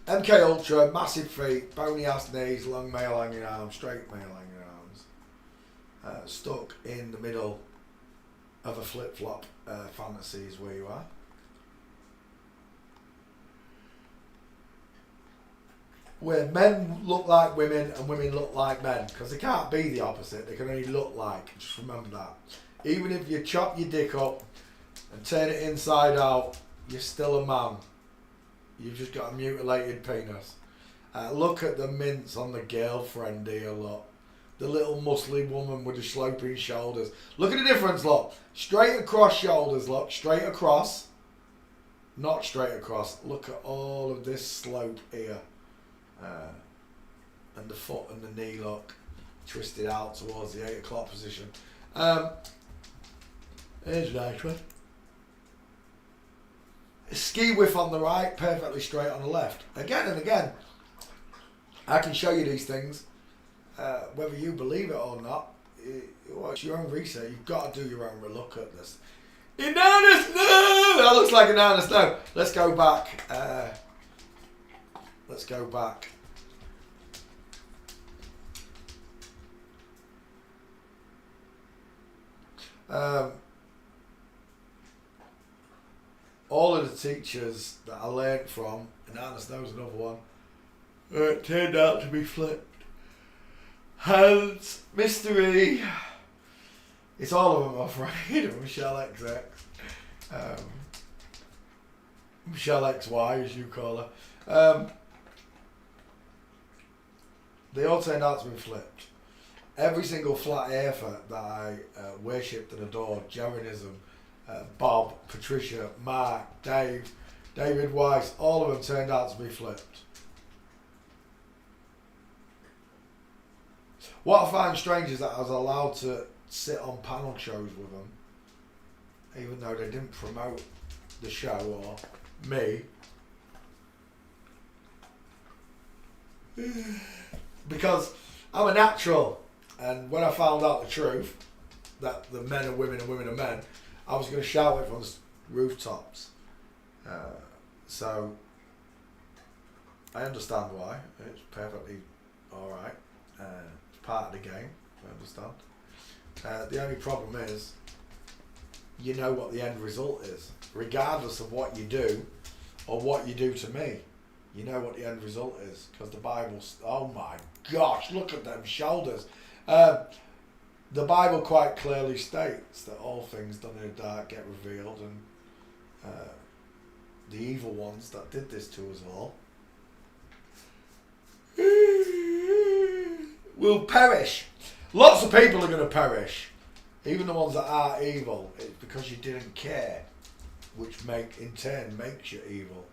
MK Ultra, massive feet, bony ass knees, long male hanging arms, straight male hanging arms. Stuck in the middle of a flip-flop fantasy is where you are. Where men look like women and women look like men, because they can't be the opposite, they can only look like. Just remember that. Even if you chop your dick up and turn it inside out, you're still a man. You've just got a mutilated penis. Look at the mince on the girlfriend here, look. The little muscly woman with the sloping shoulders. Look at the difference, look. Straight across shoulders, look. Straight across. Not straight across. Look at all of this slope here. and the foot and the knee look twisted out towards the 8 o'clock position. Here's a nice one. Ski whiff on the right, perfectly straight on the left. Again and again, I can show you these things, whether you believe it or not. It's your own research. You've got to do your own look at this. Inanna Snow! That looks like Inanna Snow. Let's go back. Let's go back. All of the teachers that I learnt from, and Inanna Snow's another one, turned out to be flipped. Hans, Mystery, it's all of them, I'm afraid. Michelle XX, Michelle XY, as you call her. They all turned out to be flipped. Every single flat earther that I worshipped and adored, Jeranism, Bob, Patricia, Mark, Dave, David Weiss, all of them turned out to be flipped. What I find strange is that I was allowed to sit on panel shows with them, even though they didn't promote the show or me. Because I'm a natural, and when I found out the truth, that the men are women and women are men, I was going to shout it from the rooftops. So I understand why. It's perfectly alright. It's part of the game, I understand. The only problem is, you know what the end result is. Regardless of what you do, or what you do to me, you know what the end result is. Because the Bible, oh my gosh, look at them shoulders. The Bible quite clearly states that all things done in the dark get revealed, and the evil ones that did this to us all will perish. Lots of people are going to perish, even the ones that are evil. It's because you didn't care, which in turn makes you evil,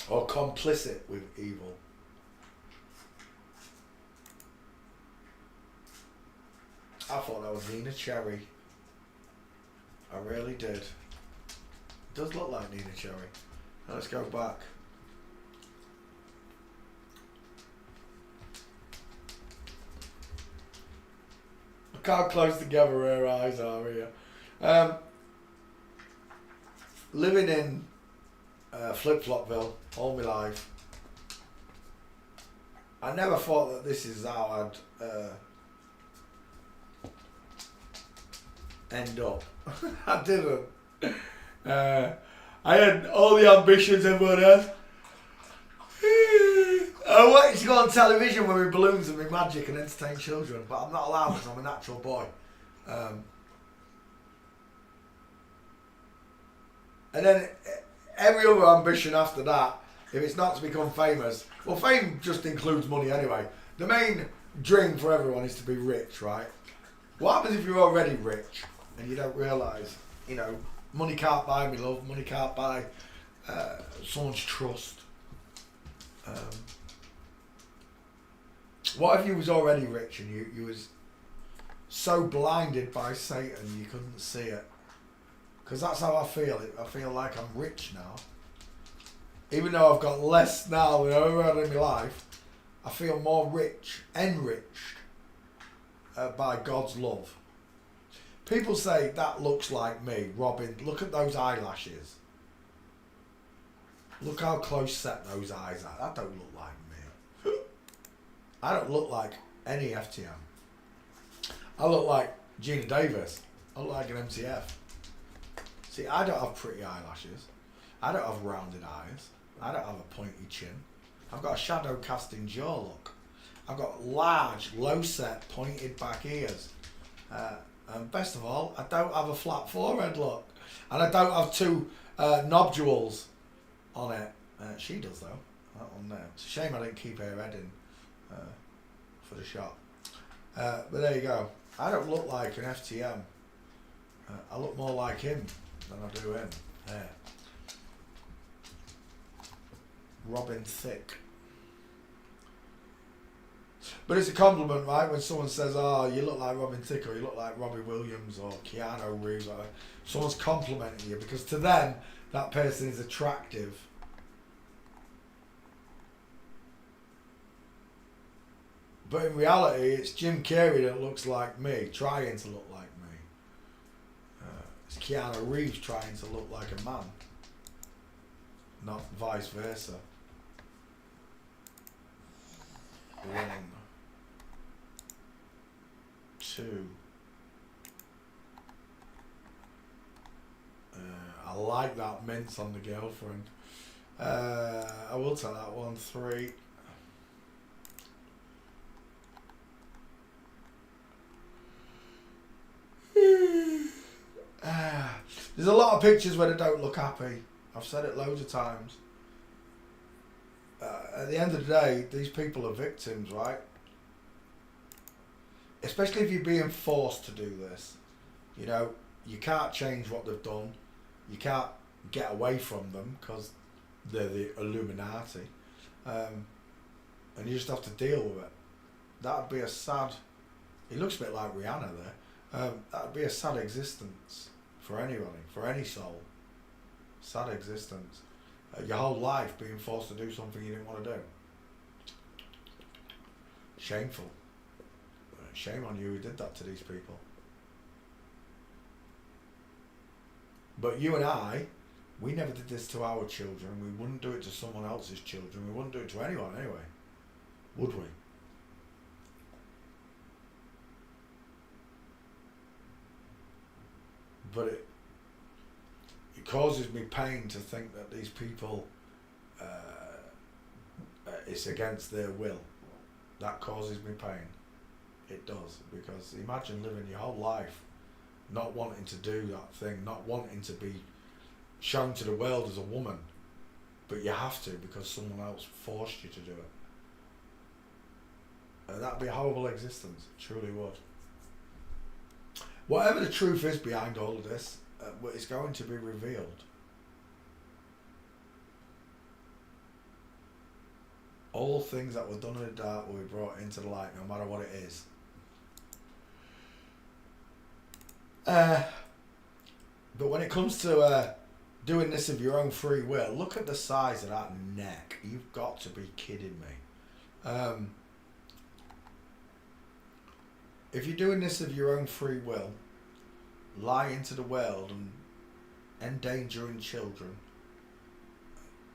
or complicit with evil. I thought that was Nina Cherry. I really did. It does look like Nina Cherry. Now let's go back. Look how close together her eyes are here. Living in Flip-Flopville all my life, I never thought that this is how I'd end up. I didn't. I had all the ambitions everyone has. I wanted to go on television with my balloons and my magic and entertain children, but I'm not allowed because I'm a natural boy. And then every other ambition after that, if it's not to become famous, well, fame just includes money anyway. The main dream for everyone is to be rich, right? What happens if you're already rich and you don't realise, money can't buy me love, money can't buy someone's trust. What if you was already rich and you was so blinded by Satan you couldn't see it? Because that's how I feel. I feel like I'm rich now. Even though I've got less now than I've ever had in my life, I feel more rich, enriched by God's love. People say, that looks like me. Robin, look at those eyelashes. Look how close set those eyes are. That don't look like me. I don't look like any FTM. I look like Gina Davis. I look like an MTF. See, I don't have pretty eyelashes. I don't have rounded eyes. I don't have a pointy chin. I've got a shadow casting jaw look. I've got large, low set, pointed back ears. And best of all, I don't have a flat forehead look. And I don't have two nodules on it. She does though. That one there. It's a shame I didn't keep her head in for the shot. But there you go. I don't look like an FTM. I look more like him than I do him. There. Robin Thicke. But it's a compliment, right? When someone says, "Oh, you look like Robin Thicke," or "You look like Robbie Williams," or Keanu Reeves, or someone's complimenting you, because to them that person is attractive. But in reality, it's Jim Carrey that looks like me, trying to look like me. It's Keanu Reeves trying to look like a man, not vice versa. 1, 2. I like that mince on the girlfriend. I will take that one. 3. There's a lot of pictures where they don't look happy. I've said it loads of times. At the end of the day, these people are victims, right? Especially if you're being forced to do this. You know, you can't change what they've done. You can't get away from them because they're the Illuminati. And you just have to deal with it. That'd be a sad... He looks a bit like Rihanna there. That'd be a sad existence for anybody, for any soul. Sad existence. Your whole life being forced to do something you didn't want to do. Shameful. Shame on you who did that to these people. But you and I, we never did this to our children. We wouldn't do it to someone else's children. We wouldn't do it to anyone anyway. Would we? But it causes me pain to think that these people, it's against their will. That causes me pain. It does, because imagine living your whole life not wanting to do that thing, not wanting to be shown to the world as a woman, but you have to because someone else forced you to do it. That'd be a horrible existence, it truly would. Whatever the truth is behind all of this, it's going to be revealed. All things that were done in the dark will be brought into the light, no matter what it is. But when it comes to doing this of your own free will, look at the size of that neck. You've got to be kidding me. If you're doing this of your own free will, lying to the world and endangering children,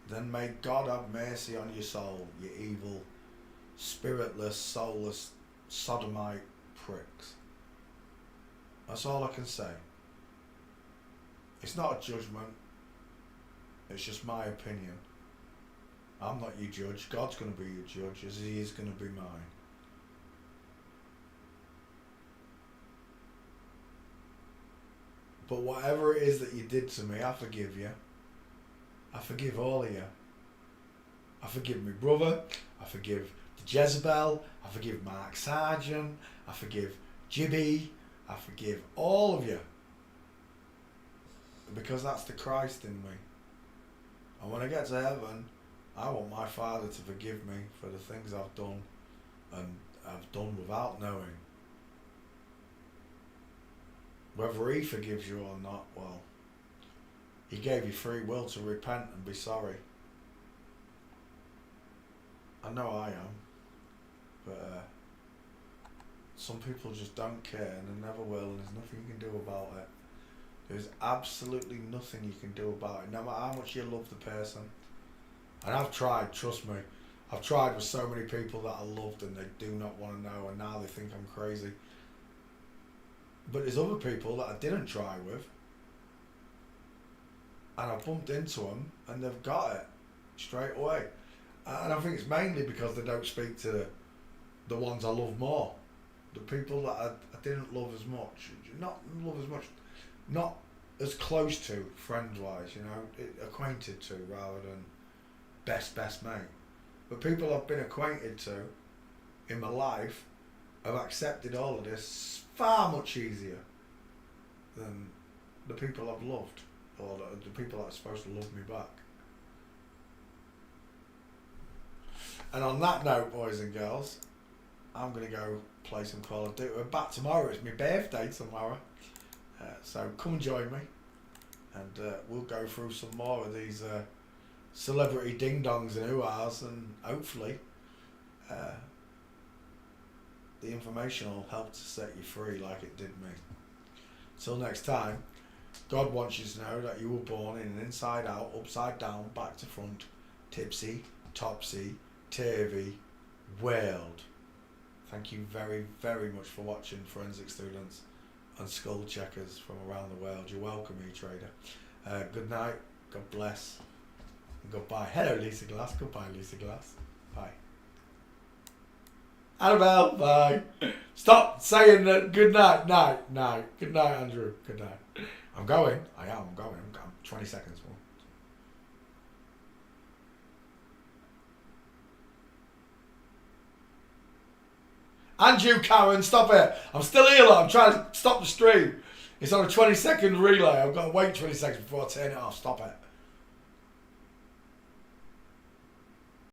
then may God have mercy on your soul, you evil, spiritless, soulless, sodomite pricks. That's all I can say. It's not a judgment. It's just my opinion. I'm not your judge. God's going to be your judge, as he is going to be mine. But whatever it is that you did to me, I forgive you. I forgive all of you. I forgive my brother. I forgive the Jezebel. I forgive Mark Sargent. I forgive Jibby. I forgive all of you. Because that's the Christ in me. And when I get to heaven, I want my Father to forgive me for the things I've done and I've done without knowing. Whether he forgives you or not, well, he gave you free will to repent and be sorry. I know I am. But some people just don't care and they never will, and there's nothing you can do about it. There's absolutely nothing you can do about it, no matter how much you love the person. And I've tried, trust me. I've tried with so many people that I loved and they do not want to know, and now they think I'm crazy. But there's other people that I didn't try with, and I bumped into them and they've got it straight away. And I think it's mainly because they don't speak to the ones I love more. The people that I didn't love as much, not love as much, not as close to, friends-wise, you know, acquainted to rather than best mate. But people I've been acquainted to in my life have accepted all of this far much easier than the people I've loved, or the people that are supposed to love me back. And on that note, boys and girls, I'm going to go play some Call of Duty. We're back tomorrow. It's my birthday tomorrow. So come and join me. And we'll go through some more of these celebrity ding-dongs and hoo-ahs. And hopefully the information will help to set you free like it did me. Till next time, God wants you to know that you were born in an inside-out, upside-down, back-to-front, tipsy, topsy, turvy world. Thank you very, very much for watching Forensic Students and Skull Checkers from around the world. You're welcome, E-Trader. Good night, God bless, and goodbye. Hello, Lisa Glass. Goodbye, Lisa Glass. Bye. Annabelle, bye. Stop saying that. Good night, night. Good night, Andrew. Good night. I'm going. I'm going. I'm 20 seconds more. And you, Karen, stop it. I'm still here, I'm trying to stop the stream. It's on a 20-second relay. I've got to wait 20 seconds before I turn it off. Stop it.